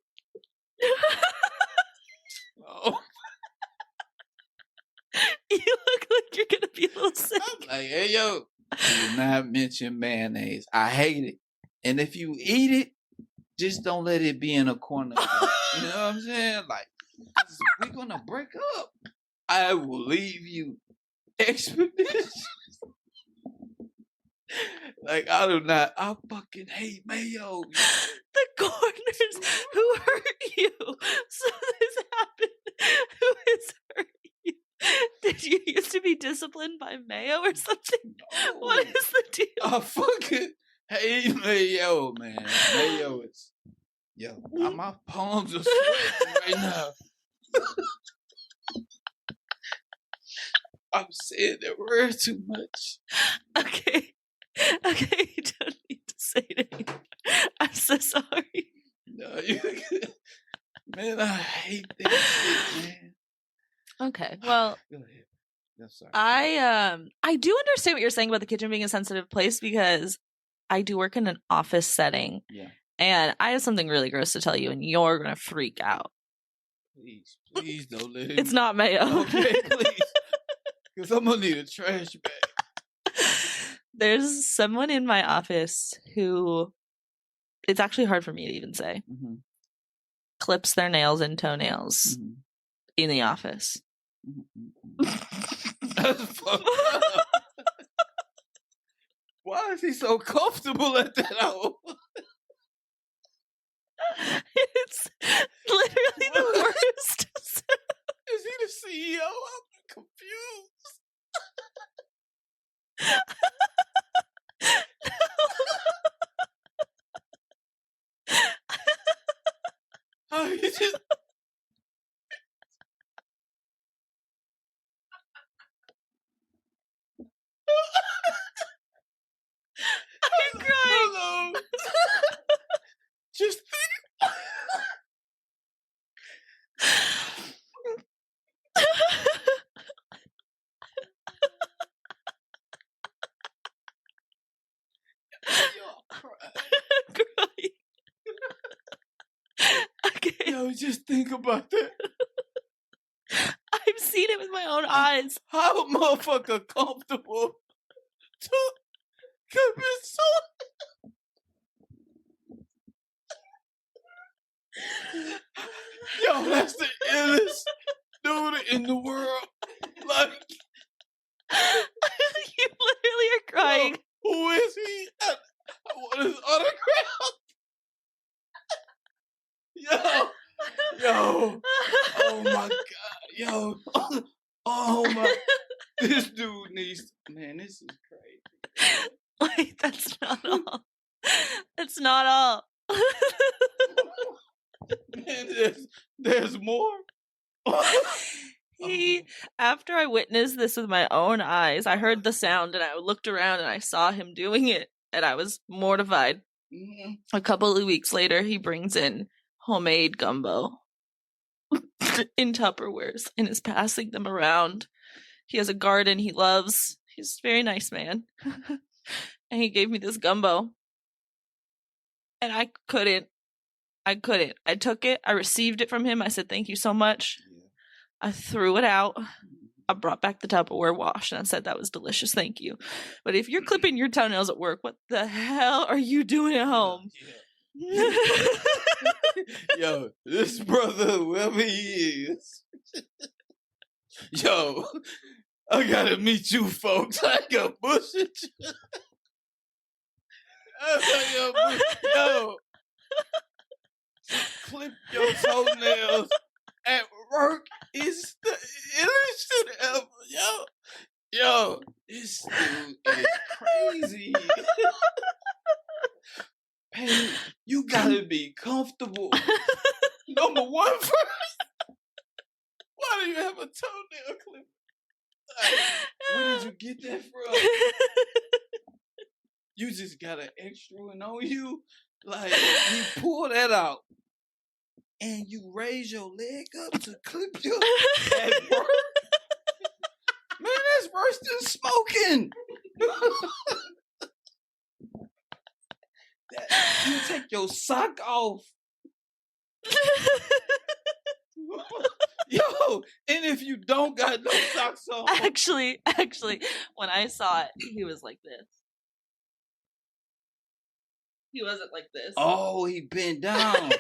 You look like you're gonna be a little sick. I'm like, hey, yo, do not mention mayonnaise. I hate it. And if you eat it, just don't let it be in a corner. You know what I'm saying? Like, we're gonna break up. I will leave you expeditious. Like, I fucking hate mayo. The corners who hurt you. So this happened. Who has hurt you? Did you used to be disciplined by mayo or something? No. What is the deal? I fucking hate mayo, man. Mayo is, my palms are sweating right now. I'm saying that word too much. Okay, you don't need to say it anymore. I'm so sorry. No, man, I hate that shit, man. Okay, well, go ahead. I'm sorry. I do understand what you're saying about the kitchen being a sensitive place because I do work in an office setting. Yeah. And I have something really gross to tell you, and you're gonna freak out. Please don't let it. It's not mayo. Okay, please. Because I'm gonna need a trash bag. There's someone in my office who, it's actually hard for me to even say, clips their nails and toenails in the office. That's fucked up. Why is he so comfortable at that hour? It's literally the worst. Is he the CEO? I'm confused. Oh, you just... I'm crying. Hello. Just think. Crying. Okay. Yo, just think about that. I've seen it with my own eyes. How a motherfucker comfortable to commit suicide? Yo, that's the illest dude in the world. Like, you literally are crying. Yo, who is he? I want his autograph. Yo, oh my god, yo, oh my, this dude needs, man, this is crazy. Wait, that's not all. That's not all. Man, there's more. After I witnessed this with my own eyes, I heard the sound and I looked around and I saw him doing it and I was mortified. A couple of weeks later, he brings in homemade gumbo in Tupperwares and is passing them around. He has a garden he loves. He's a very nice man. And he gave me this gumbo. And I couldn't. I took it. I received it from him. I said, thank you so much. Yeah. I threw it out. I brought back the Tupperware wash and I said, that was delicious. Thank you. But if you're clipping your toenails at work, what the hell are you doing at home? Yeah. Yo, this brother, whoever he is. Yo, I gotta meet you folks. I got bullshit. Yo, clip your toenails at work is the illest shit ever. Yo, this dude is crazy. Hey, you gotta be comfortable. Number one first. Why do you have a toenail clip? Like, where did you get that from? You just got an extra one on you. Like, you pull that out and you raise your leg up to clip your at work. Man, that's worse than smoking. You take your sock off. Yo, and if you don't got no socks on. Actually, when I saw it, he was like this. He wasn't like this. Oh, he bent down.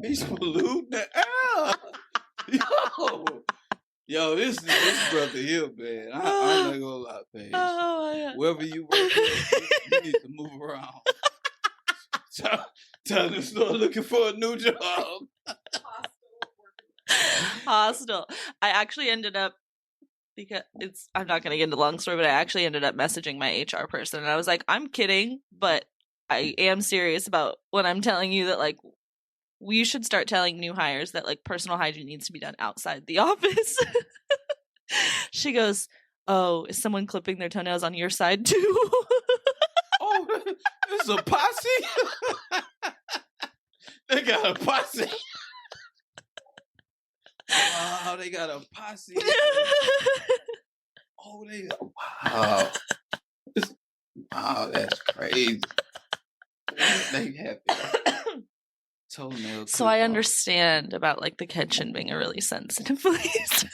He's polluting the air. Yo, this brother here, man. I'm not gonna lie, Paige. Oh, wherever you work, you need to move around. Tell them to start looking for a new job. Hostile. I actually ended up, because I'm not going to get into the long story, but I actually ended up messaging my HR person, and I was like, I'm kidding, but I am serious about when I'm telling you that, like, we should start telling new hires that, like, personal hygiene needs to be done outside the office. She goes, oh, is someone clipping their toenails on your side too? Oh, it's a posse? They got a posse. Wow, they got a posse. Oh, wow. Wow, that's crazy. They have toenail. So I understand about, like, the kitchen being a really sensitive place.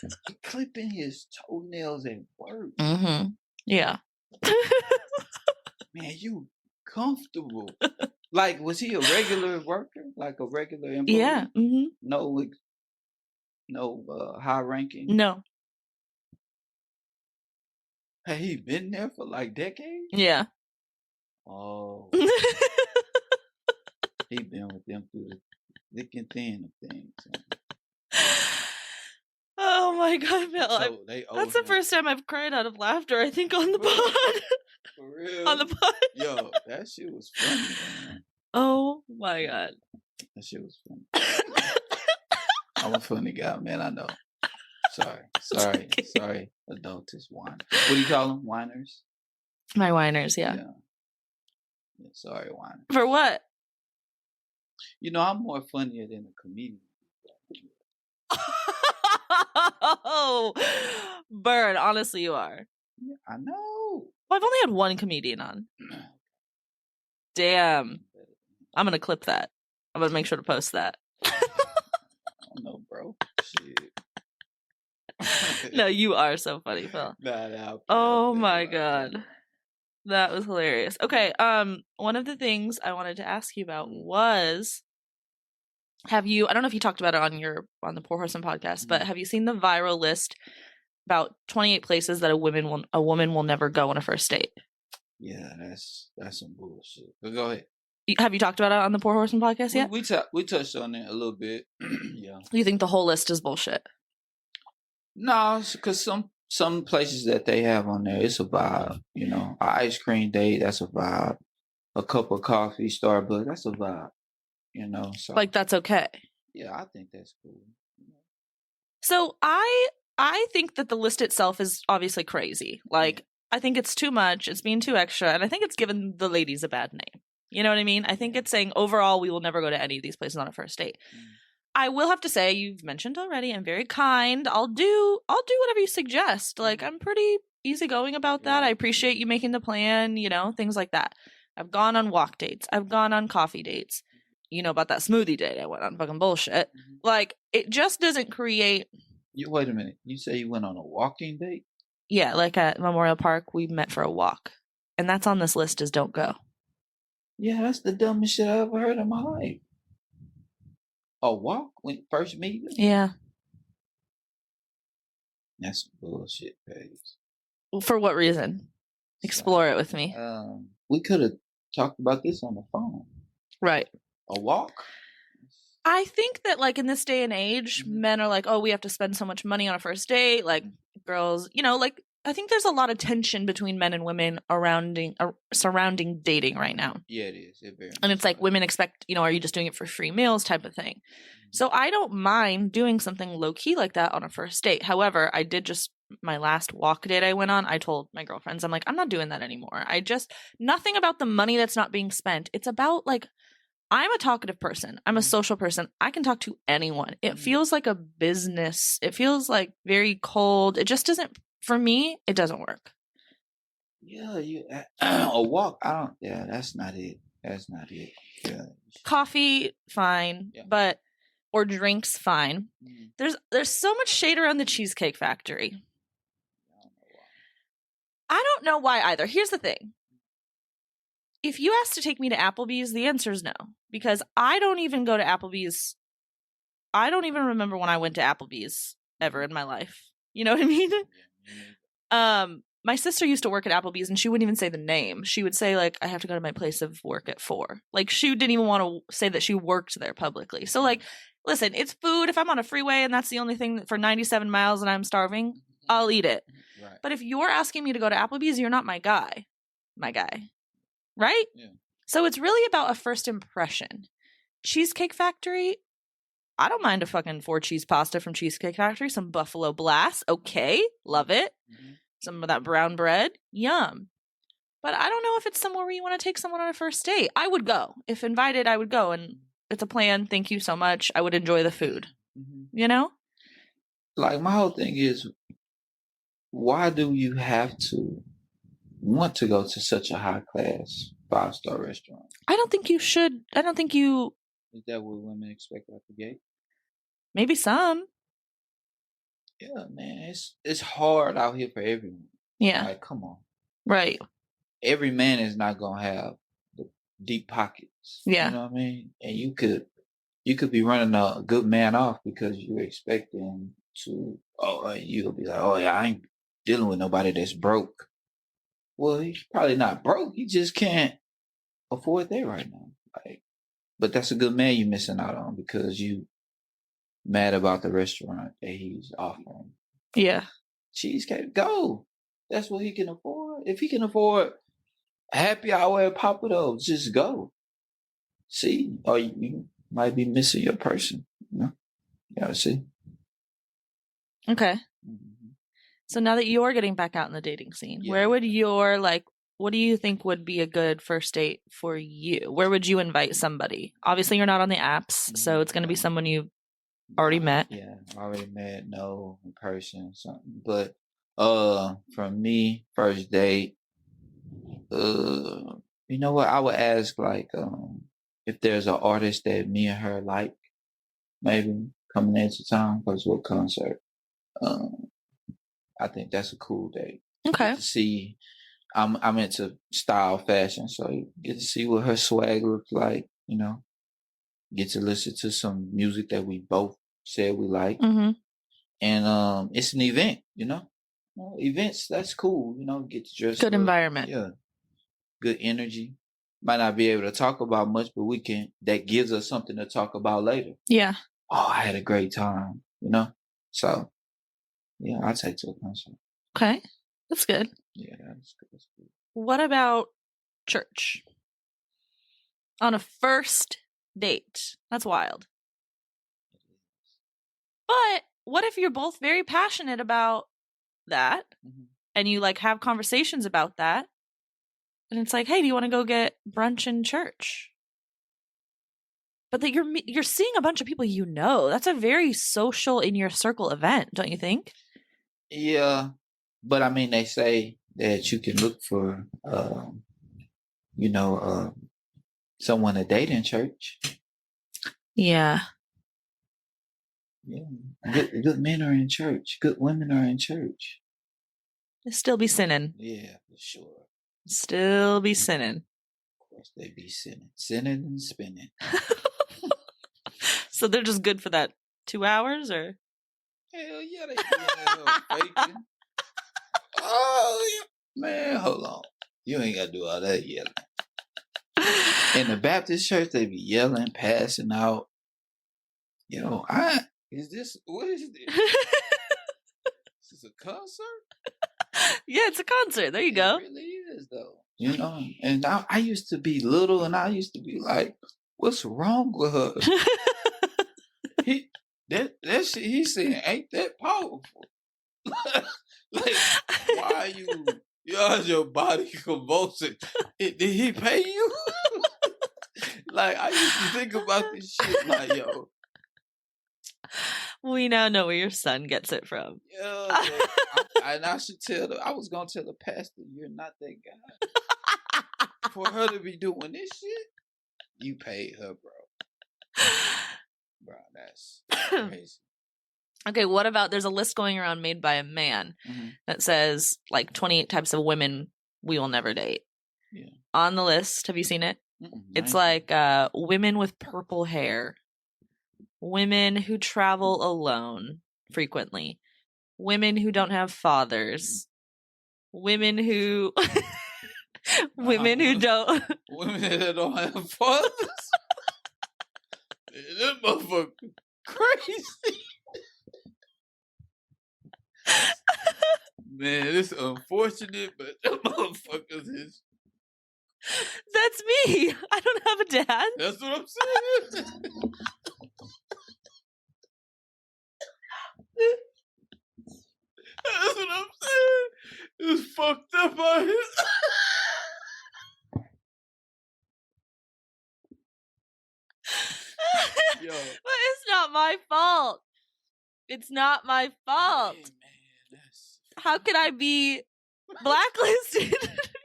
Clipping his toenails at work. Mm-hmm. Yeah. Man, you comfortable. Like, was he a regular worker? Like a regular employee? Yeah. Mm-hmm. No high ranking? No. Had he been there for like decades? Yeah. Oh. He been with them through the thick and thin of things. Oh my God, Bill. So that's the first time I've cried out of laughter, I think, on the pod. For real? On the pod. Yo, that shit was funny, man. Oh my God. That shit was funny. I'm a funny guy, man, I know. Sorry. Adultist wine. What do you call them? Whiners? My whiners, yeah. Sorry, whiners. For what? You know, I'm more funnier than a comedian. Oh, Bird, honestly, you are. Yeah, I know. Well, I've only had one comedian on. Damn. I'm going to clip that. I'm going to make sure to post that. I don't know, bro. Shit. No, you are so funny, Phil. Oh my God. That was hilarious. Okay, one of the things I wanted to ask you about was, I don't know if you talked about it on the Poor Horsemen podcast, but have you seen the viral list about 28 places that a woman will never go on a first date? Yeah, that's some bullshit. But go ahead. Have you talked about it on the Poor Horsemen podcast yet? We touched on it a little bit. Yeah. You think the whole list is bullshit? No, because some places that they have on there, it's a vibe. You know, an ice cream date, that's a vibe. A cup of coffee, Starbucks, that's a vibe. You know, so like, that's okay. Yeah, I think that's cool. So I think that the list itself is obviously crazy. Like, I think it's too much. It's being too extra, and I think it's given the ladies a bad name. You know what I mean? I think it's saying overall we will never go to any of these places on a first date. I will have to say, you've mentioned already, I'm very kind. I'll do whatever you suggest. Like, I'm pretty easygoing about that. I appreciate you making the plan, you know, things like that. I've gone on walk dates. I've gone on coffee dates. You know about that smoothie date I went on, fucking bullshit. Like, it just doesn't create. Wait a minute. You say you went on a walking date? Yeah, like at Memorial Park, we met for a walk. And that's on this list as don't go. Yeah, that's the dumbest shit I ever heard in my life. A walk when first meeting? Yeah. That's some bullshit, Paige. For what reason? Explore it with me. We could have talked about this on the phone. Right. A walk? I think that, like, in this day and age, men are like, oh, we have to spend so much money on a first date. Like, girls, you know, like, I think there's a lot of tension between men and women surrounding dating right now. Yeah, it is. And it's like women expect, you know, are you just doing it for free meals type of thing? So I don't mind doing something low key like that on a first date. However, I did my last walk date I went on, I told my girlfriends, I'm like, I'm not doing that anymore. Nothing about the money that's not being spent. It's about, like, I'm a talkative person. I'm a social person. I can talk to anyone. It feels like a business. It feels like very cold. It just doesn't, for me, it doesn't work. Yeah, a walk. That's not it. Yeah. Coffee, fine. Yeah. But or drinks, fine. There's so much shade around the Cheesecake Factory. I don't know why either. Here's the thing. If you ask to take me to Applebee's, the answer is no. Because I don't even go to Applebee's. I don't even remember when I went to Applebee's ever in my life. You know what I mean? My sister used to work at Applebee's and she wouldn't even say the name. She would say, like, I have to go to my place of work at 4. Like, she didn't even want to say that she worked there publicly. So, like, listen, it's food. If I'm on a freeway and that's the only thing for 97 miles and I'm starving, I'll eat it. Right. But if you're asking me to go to Applebee's, you're not my guy. Right? Yeah. So it's really about a first impression. Cheesecake Factory, I don't mind a fucking 4-cheese pasta from Cheesecake Factory. Some Buffalo Blast. Okay. Love it. Mm-hmm. Some of that brown bread. Yum. But I don't know if it's somewhere where you want to take someone on a first date. I would go. If invited, I would go. And it's a plan. Thank you so much. I would enjoy the food. Mm-hmm. You know? Like, my whole thing is, why do you have to want to go to such a high-class 5-star restaurant? I don't think you should. I don't think you... Is that what women expect out the gate? Maybe some. Yeah, man. It's hard out here for everyone. Yeah. Like, come on. Right. Every man is not going to have the deep pockets. Yeah. You know what I mean? And you could be running a good man off because you're expecting to... you'll be like, oh, yeah, I ain't dealing with nobody that's broke. Well, he's probably not broke. He just can't afford that right now. Like, but that's a good man you're missing out on because you mad about the restaurant that he's offering. Yeah. Cheesecake, go. That's what he can afford. If he can afford a happy hour at Papa Dough, just go. See, or you might be missing your person. You know? You gotta see. Okay. Mm-hmm. So now that you're getting back out in the dating scene, where would your, like, what do you think would be a good first date for you? Where would you invite somebody? Obviously, you're not on the apps, so it's going to be someone you've already met. Yeah, already met, no, in person, something. But for me, first date, you know what? I would ask, like, if there's an artist that me and her like, maybe coming into town, go to a concert. I think that's a cool date. Okay. To see, I'm into style fashion, so you get to see what her swag looks like, you know. Get to listen to some music that we both said we like. Mm-hmm. And it's an event, you know. Events, that's cool, you know, get to dress good up. Environment. Yeah. Good energy. Might not be able to talk about much, but that gives us something to talk about later. Yeah. Oh, I had a great time, you know. So yeah, I'll take to a concert. Okay. That's good. Yeah, that's good. That's good. What about church? On a first date. That's wild. But what if you're both very passionate about that and you like have conversations about that? And it's like, hey, do you want to go get brunch in church? But that you're seeing a bunch of people you know. That's a very social in your circle event, don't you think? Yeah, but I mean, they say that you can look for, someone to date in church. Yeah. Yeah. Good men are in church. Good women are in church. They still be sinning. Yeah, for sure. Still be sinning. Of course they be sinning. Sinning and spinning. So they're just good for that 2 hours, or? Hell yeah, they be faking. Oh, yeah. Man, hold on. You ain't got to do all that yelling. In the Baptist church, they be yelling, passing out. Yo, what is this? Is this a concert? Yeah, it's a concert. There you go. It really is, though. You know, and I used to be little, and I used to be like, what's wrong with her? That shit he said ain't that powerful. Like, why are you your body convulsing? Did he pay you? Like, I used to think about this shit like, yo. We now know where your son gets it from. Yeah, and I should I was going to tell the pastor, you're not that guy. For her to be doing this shit, you paid her, bro. Bro, that's crazy. Okay, what about there's a list going around made by a man that says like 28 types of women we will never date. Yeah. On the list, have you seen it? It's like women with purple hair, women who travel alone frequently, women who don't have fathers, women who women who don't women that don't have fathers. That motherfucker crazy. Man, it's unfortunate, but them motherfuckers is. That's me. I don't have a dad. That's what I'm saying. That's what I'm saying. It's fucked up out here. Yo. But it's not my fault. It's not my fault. Hey, man, how could I be blacklisted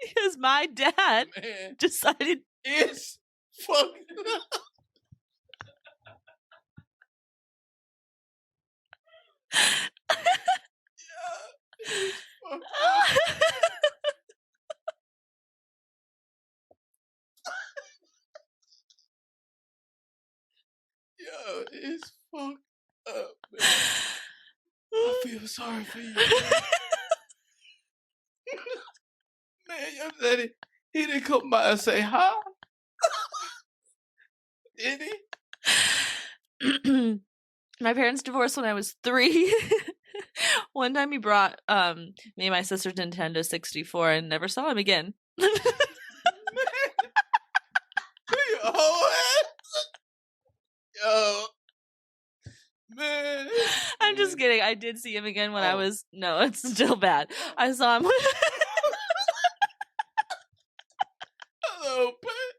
because my dad decided it's fucked up. Yo, it's fucked up, man. I feel sorry for you. Man, your daddy, he didn't come by and say hi. Did he? My parents divorced when I was 3. One time he brought me and my sister's Nintendo 64 and never saw him again. Yo. Man. I'm just kidding. I did see him again when I was... No, it's still bad. I saw him... Hello, Pat.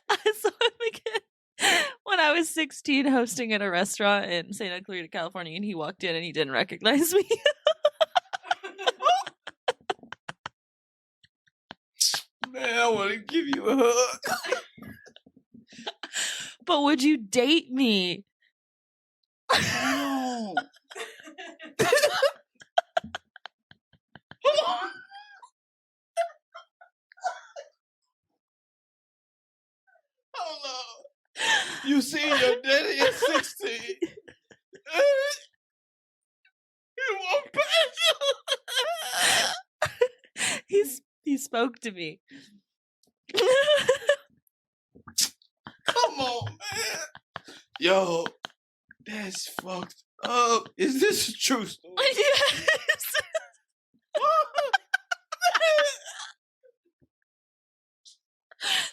I saw him again when I was 16 hosting at a restaurant in Santa Clarita, California, and he walked in and he didn't recognize me. Man, I want to give you a hug. But would you date me? No. Hold on. You see your daddy at 16. He won't past you. He spoke to me. Come on, man. Yo, that's fucked up. Is this a true story? Yes.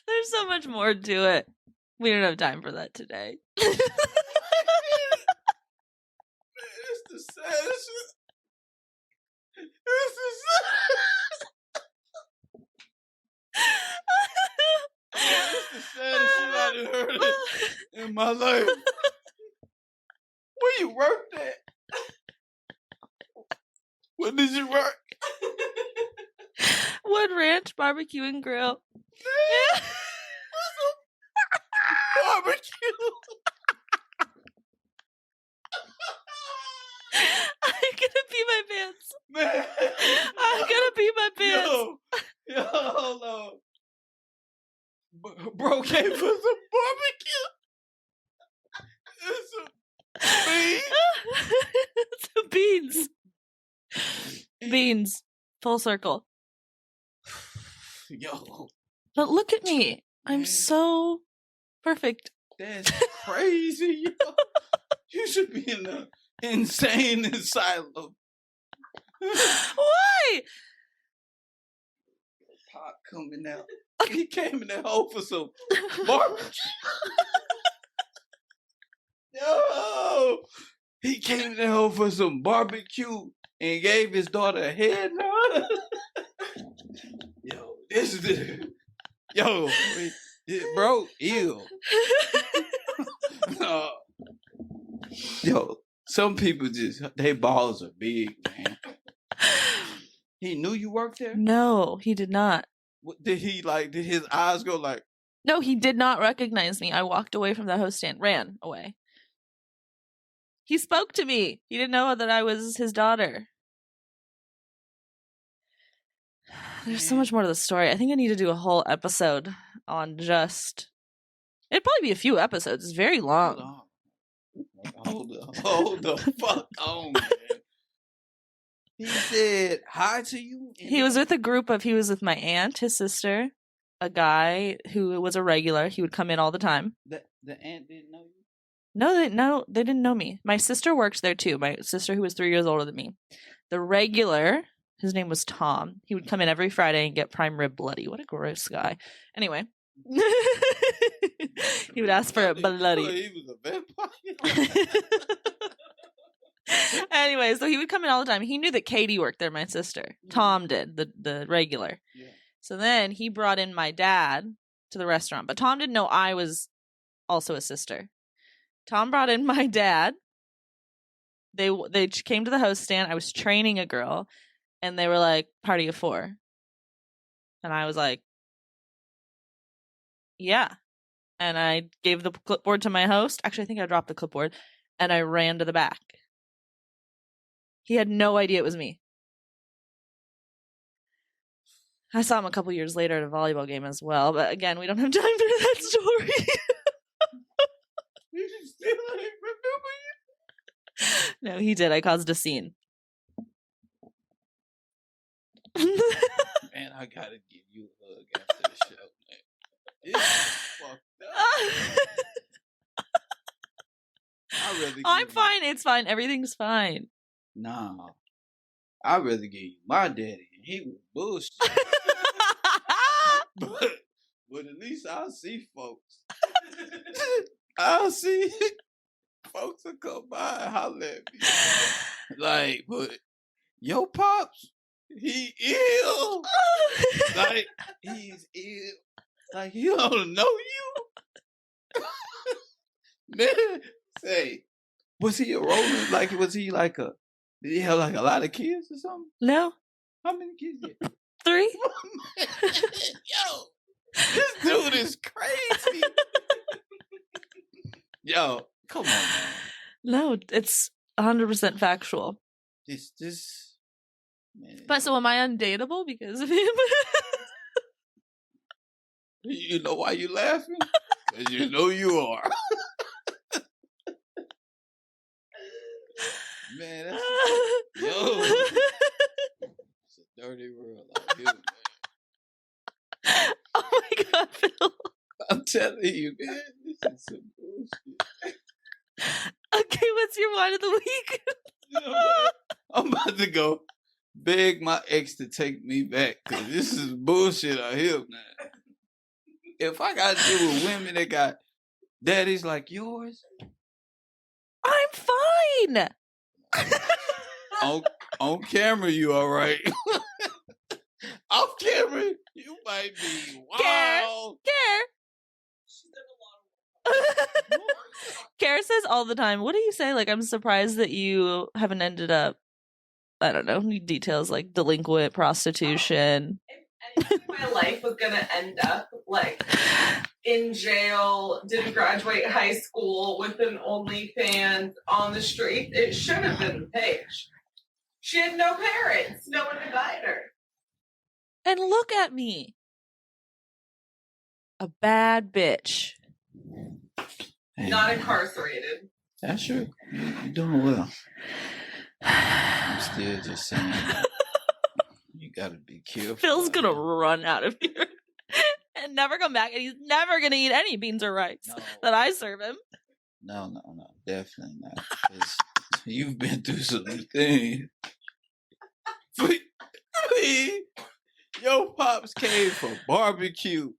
There's so much more to it. We don't have time for that today. Man, it's the saddest shit. It's the saddest shit I done heard in my life. Where you worked at? Where did you work? Wood Ranch Barbecue and Grill. Yeah. Barbecue. I'm gonna pee my pants. Man. I'm gonna pee my pants. Yo, hold on. Bro came for some barbecue. Some beans. Beans. Full circle. Yo. But look at me. I'm so perfect. That's crazy, yo. You should be in the insane asylum. Why? Pop coming out. He came in that hole for some barbecue. Yo! He came in that hole for some barbecue and gave his daughter a head nod. Yo, this is the... Yo, bro, ew. Yo, some people just, they balls are big, man. He knew you worked there? No, he did not. Did he did his eyes go like, No, he did not recognize me. I walked away from the host stand, ran away. He spoke to me. He didn't know that I was his daughter. There's so much more to the story. I think I need to do a whole episode on just... It'd probably be a few episodes. It's very long. Hold the fuck on, man. He said hi to you? He was with a group of... He was with my aunt, his sister, a guy who was a regular. He would come in all the time. The aunt didn't know you? No, they didn't know me. My sister worked there too. My sister, who was 3 years older than me. The regular, his name was Tom. He would come in every Friday and get prime rib bloody. What a gross guy. Anyway. He would ask for it bloody. He was a vampire. Anyway, so he would come in all the time. He knew that Katie worked there, my sister. Tom did, the regular. Yeah. So then he brought in my dad to the restaurant. But Tom didn't know I was also a sister. Tom brought in my dad. They came to the host stand. I was training a girl, and they were like, "Party of 4." And I was like, "Yeah." And I gave the clipboard to my host. Actually, I think I dropped the clipboard, and I ran to the back. He had no idea it was me. I saw him a couple years later at a volleyball game as well, but again, we don't have time for that story. You still ain't remember you? No, he did. I caused a scene. Man, I gotta give you a hug after the show, man. It's fucked up. I'm fine. It's fine. Everything's fine. Nah. I'd rather give you my daddy. He was bullshit. but at least I'll see folks. I'll see folks will come by and holler at me. Like, but your pops, he ill. Like, he's ill. Like, he don't know you. Man, say, was he a rolling? Like, was he like a, did he have like a lot of kids or something? No. How many kids did he have? 3. Yo, this dude is crazy. Yo, come on, man. No, it's 100% factual. This, man. But so am I undateable because of him? You know why you laughing? Because you know you are. Man, that's... Yo. It's a dirty world out here, man. Oh my God, Phil. I'm telling you, man. This is some bullshit. Okay, what's your wine of the week? You know what? I'm about to go beg my ex to take me back because this is bullshit out here, man. If I got to deal with women that got daddies like yours, I'm fine. on camera, you all right? Off camera, you might be wild. Care. Kara says all the time, what do you say? Like, I'm surprised that you haven't ended up, I don't know, details like delinquent, prostitution. If my life was gonna end up like in jail, didn't graduate high school with an OnlyFans on the street, it should have been Paige. She had no parents, no one to guide her. And look at me. A bad bitch. Not incarcerated. That's true. You're doing well. I'm still just saying. You gotta be careful. Phil's gonna run out of here and never come back, and he's never gonna eat any beans or rice that I serve him. No, definitely not. You've been through some things. Please, your pops came for barbecue.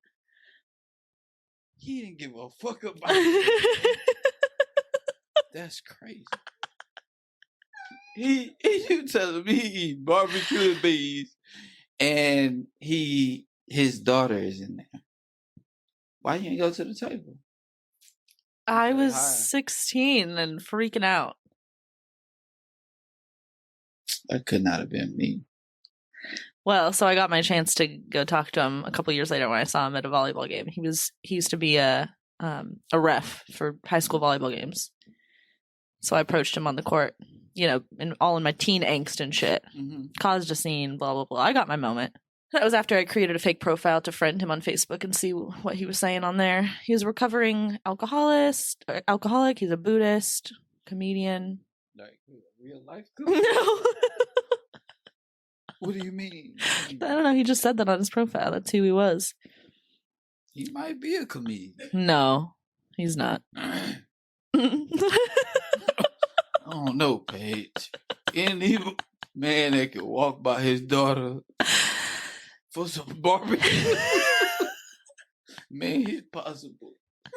He didn't give a fuck about it. That's crazy. You telling me he eat barbecue and beans, and his daughter is in there. Why you ain't go to the table? I was 16 and freaking out. That could not have been me. Well, so I got my chance to go talk to him a couple years later when I saw him at a volleyball game. He used to be a ref for high school volleyball games. So I approached him on the court, you know, all in my teen angst and shit. Mm-hmm. Caused a scene, blah, blah, blah. I got my moment. That was after I created a fake profile to friend him on Facebook and see what he was saying on there. He was a recovering alcoholic. He's a Buddhist, comedian. Like real life? No. What do you mean? I don't know. He just said that on his profile. That's who he was. He might be a comedian. No, he's not. I don't know, Paige. Any man that could walk by his daughter for some barbecue, man, it's possible.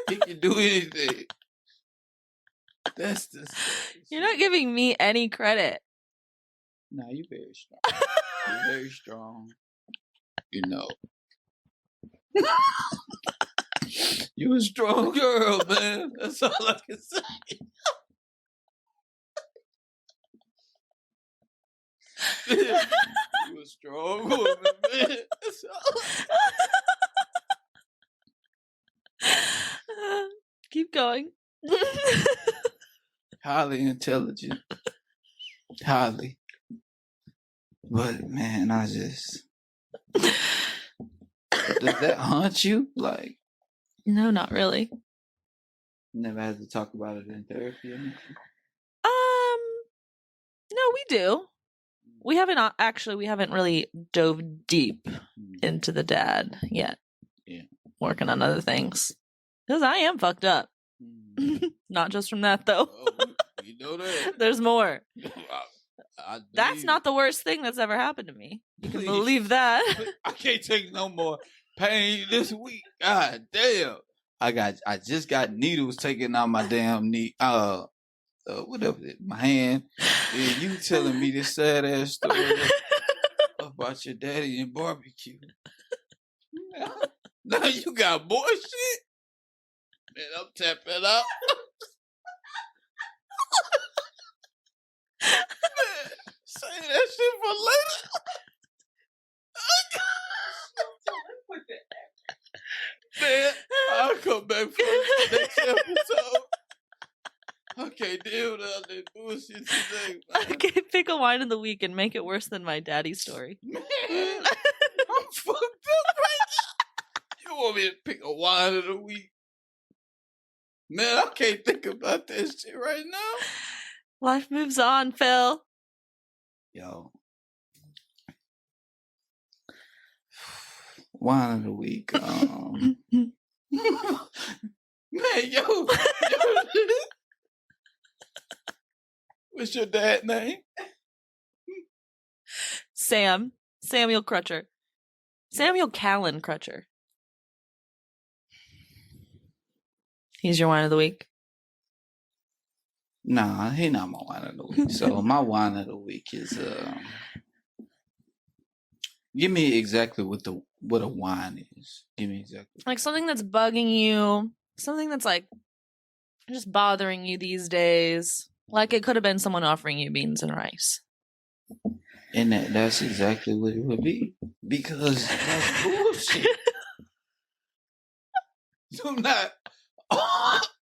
He can do anything. That's the. You're not giving me any credit. Nah, you're very strong. You're very strong. You know. You a strong girl, man. That's all I can say. You a strong woman, man. That's all. Keep going. Highly intelligent. Highly. But man, I just does that haunt you? Like, No, not really. never had to talk about it in therapy or anything? No, we do. We haven't really dove deep into the dad yet. Yeah. Working on other things. Because I am fucked up. Not just from that, though. Oh, you know that. There's more. I That's not the worst thing that's ever happened to me. You can Please. believe that. I can't take no more pain this week. God damn. I just got needles taken out my damn knee. Whatever, my hand. And you telling me this sad ass story about your daddy and barbecue. Now you got more shit? Man, I'm tapping out. Man, say that shit for later. Man, I'll come back for the next episode. I can't deal with all that bullshit today, man. Okay, pick a wine of the week and make it worse than my daddy's story. Man, I'm fucked up right now. You want me to pick a wine of the week? Man, I can't think about that shit right now. Life moves on, Phil. Yo. Wine of the week. Man, yo. What's your dad's name? Samuel Crutcher. Samuel Callan Crutcher. He's your wine of the week. Nah, he not my wine of the week. So my wine of the week is give me exactly what a wine is. Give me exactly. Like something that's bugging you, something that's like just bothering you these days. Like it could have been someone offering you beans and rice. And that's exactly what it would be. Because that's bullshit. Do not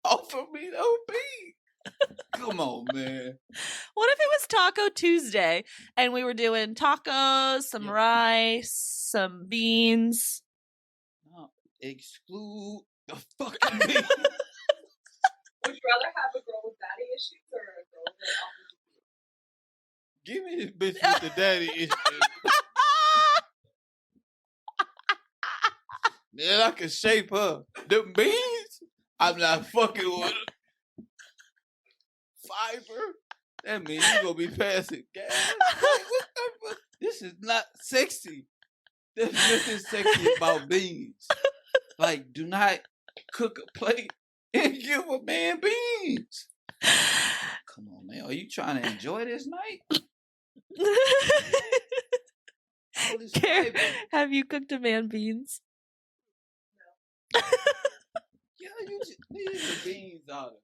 offer me no beans. Come on, man. What if it was Taco Tuesday and we were doing tacos, some rice, some beans? No, exclude the fucking beans. Would you rather have a girl with daddy issues or a girl that offers you? Give me this bitch with the daddy issues. Man, I can shape her. The beans, I'm not fucking with her. Fiber, that means you gonna be passing gas. This is not sexy. There's nothing sexy about beans. Like, do not cook a plate and give a man beans. Come on, man. Are you trying to enjoy this night? All this fiber. Have you cooked a man beans? Yeah, you just leave the beans out of it.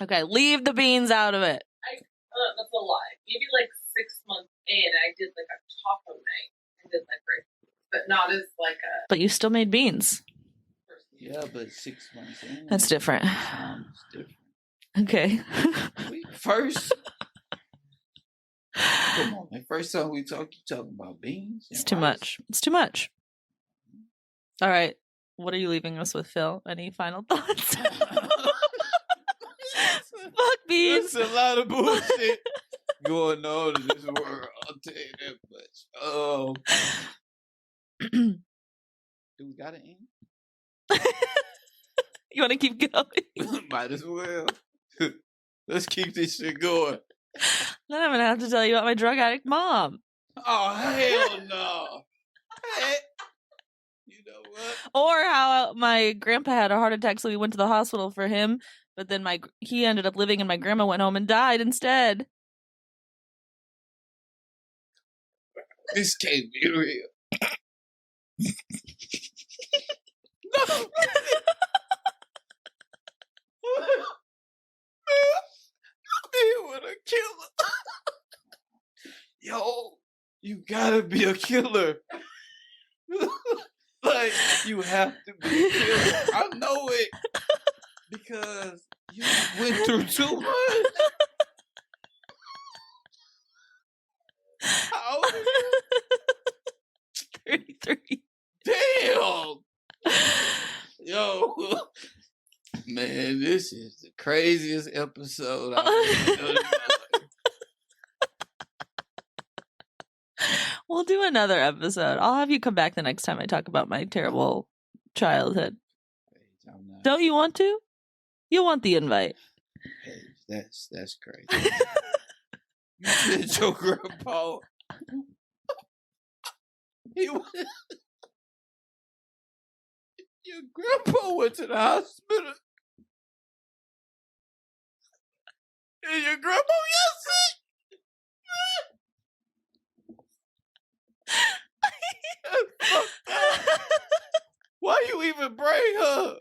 Okay, leave the beans out of it. That's a lie. Maybe like 6 months in, I did like a taco night. And did like rice, but not as like a. But you still made beans. Yeah, but 6 months in. That's different. It's different. Okay. First. Come on, man. First time we talk, you talking about beans? It's too much. It's too much. All right. What are you leaving us with, Phil? Any final thoughts? Fuck beans. There's a lot of bullshit going on in this world. I'll tell you that much. Do we got to end? You want to keep going? Might as well. Let's keep this shit going. Then I'm going to have to tell you about my drug addict mom. Oh, hell no. Hey. You know what? Or how my grandpa had a heart attack, so we went to the hospital for him. But then he ended up living, and my grandma went home and died instead. This can't be real. No. You want a killer? Yo, you gotta be a killer. Like, you have to be a killer. I know it. Because you went through too much. How old are you? 33. Damn. Yo. Man, this is the craziest episode I've ever done in my life. We'll do another episode. I'll have you come back the next time I talk about my terrible childhood. Don't you want to? You want the invite. Hey, that's crazy. You said your grandpa. Your grandpa went to the hospital. And your grandma got sick. Why you even bring her?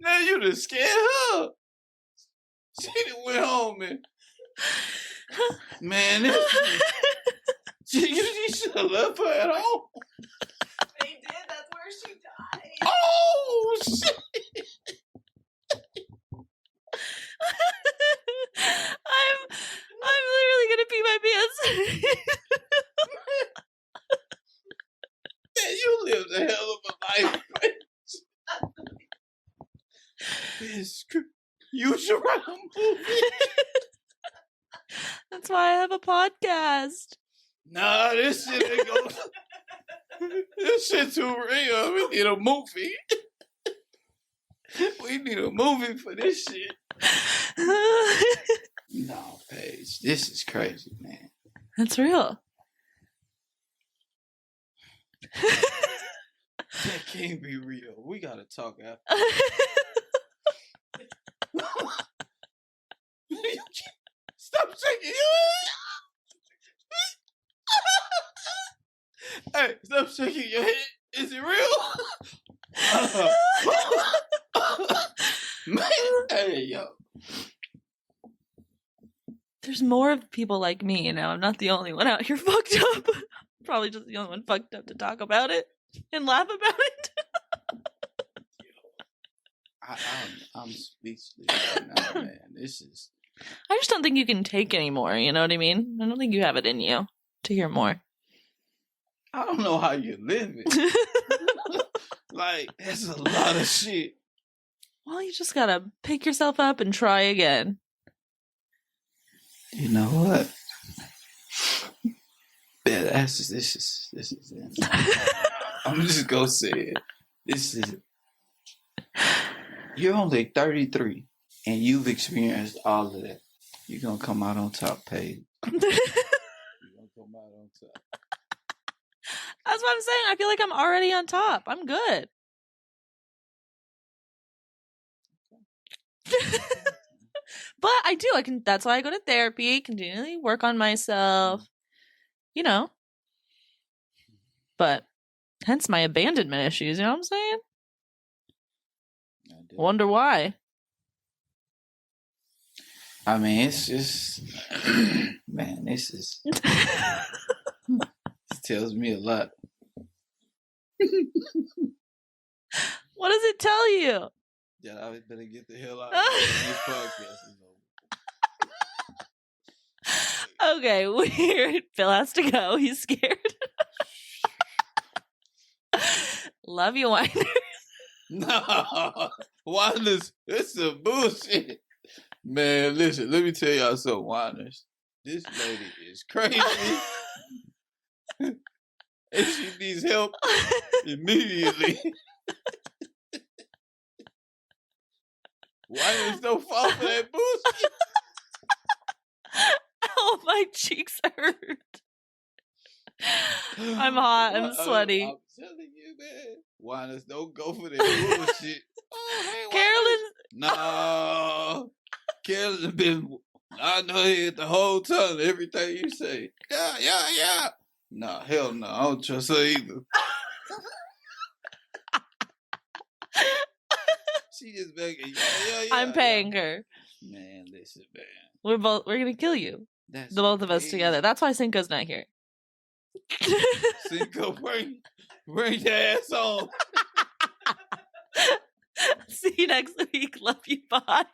Now you done scared her. She done went home and man, you should have left her at home. They did. That's where she died. Oh shit! I'm literally gonna pee my pants. Man, you lived a hell of a life. You should write a movie. That's why I have a podcast. Nah, this shit ain't gonna. This shit too real. We need a movie. We need a movie for this shit. No, Paige, this is crazy, man. That's real. That can't be real. We gotta talk after. Stop shaking your head. Hey, stop shaking your head. Is it real? Man, hey, yo. There's more of people like me, you know. I'm not the only one out here fucked up. Probably just the only one fucked up to talk about it and laugh about it. I'm speechless right now, man. This is. I just don't think you can take anymore. You know what I mean? I don't think you have it in you to hear more. I don't know how you're living. Like, that's a lot of shit. Well, you just gotta pick yourself up and try again. You know what? Yeah, this is it. I'm just gonna say it. This is. You're only 33, and you've experienced all of that. You're gonna come out on top, Paige. You're gonna come out on top. That's what I'm saying. I feel like I'm already on top. I'm good. But I do. That's why I go to therapy, continually work on myself. You know. But hence my abandonment issues, you know what I'm saying? Wonder why. I mean, it's just, man, this tells me a lot. What does it tell you? Yeah, I better get the hell out of here. This podcast is over. Okay, weird. Phil has to go. He's scared. Love you, Whiners. No, Whiners, it's some bullshit. Man, listen, let me tell y'all something, Whiners. This lady is crazy. And she needs help immediately. Whiners don't fall for that bullshit. Oh, my cheeks hurt. I'm hot. I'm sweaty. I'm telling you, man. Whiners don't go for that bullshit. Oh, hey, Carolyn. No. Carolyn been I know it the whole time. Everything you say. Yeah. Nah, hell no. I don't trust her either. She just begging. Yeah. I'm paying her. Man, listen, man. We're gonna kill you. That's the both of us together. That's why Cinco's not here. Cinco, bring your ass on. See you next week. Love you. Bye.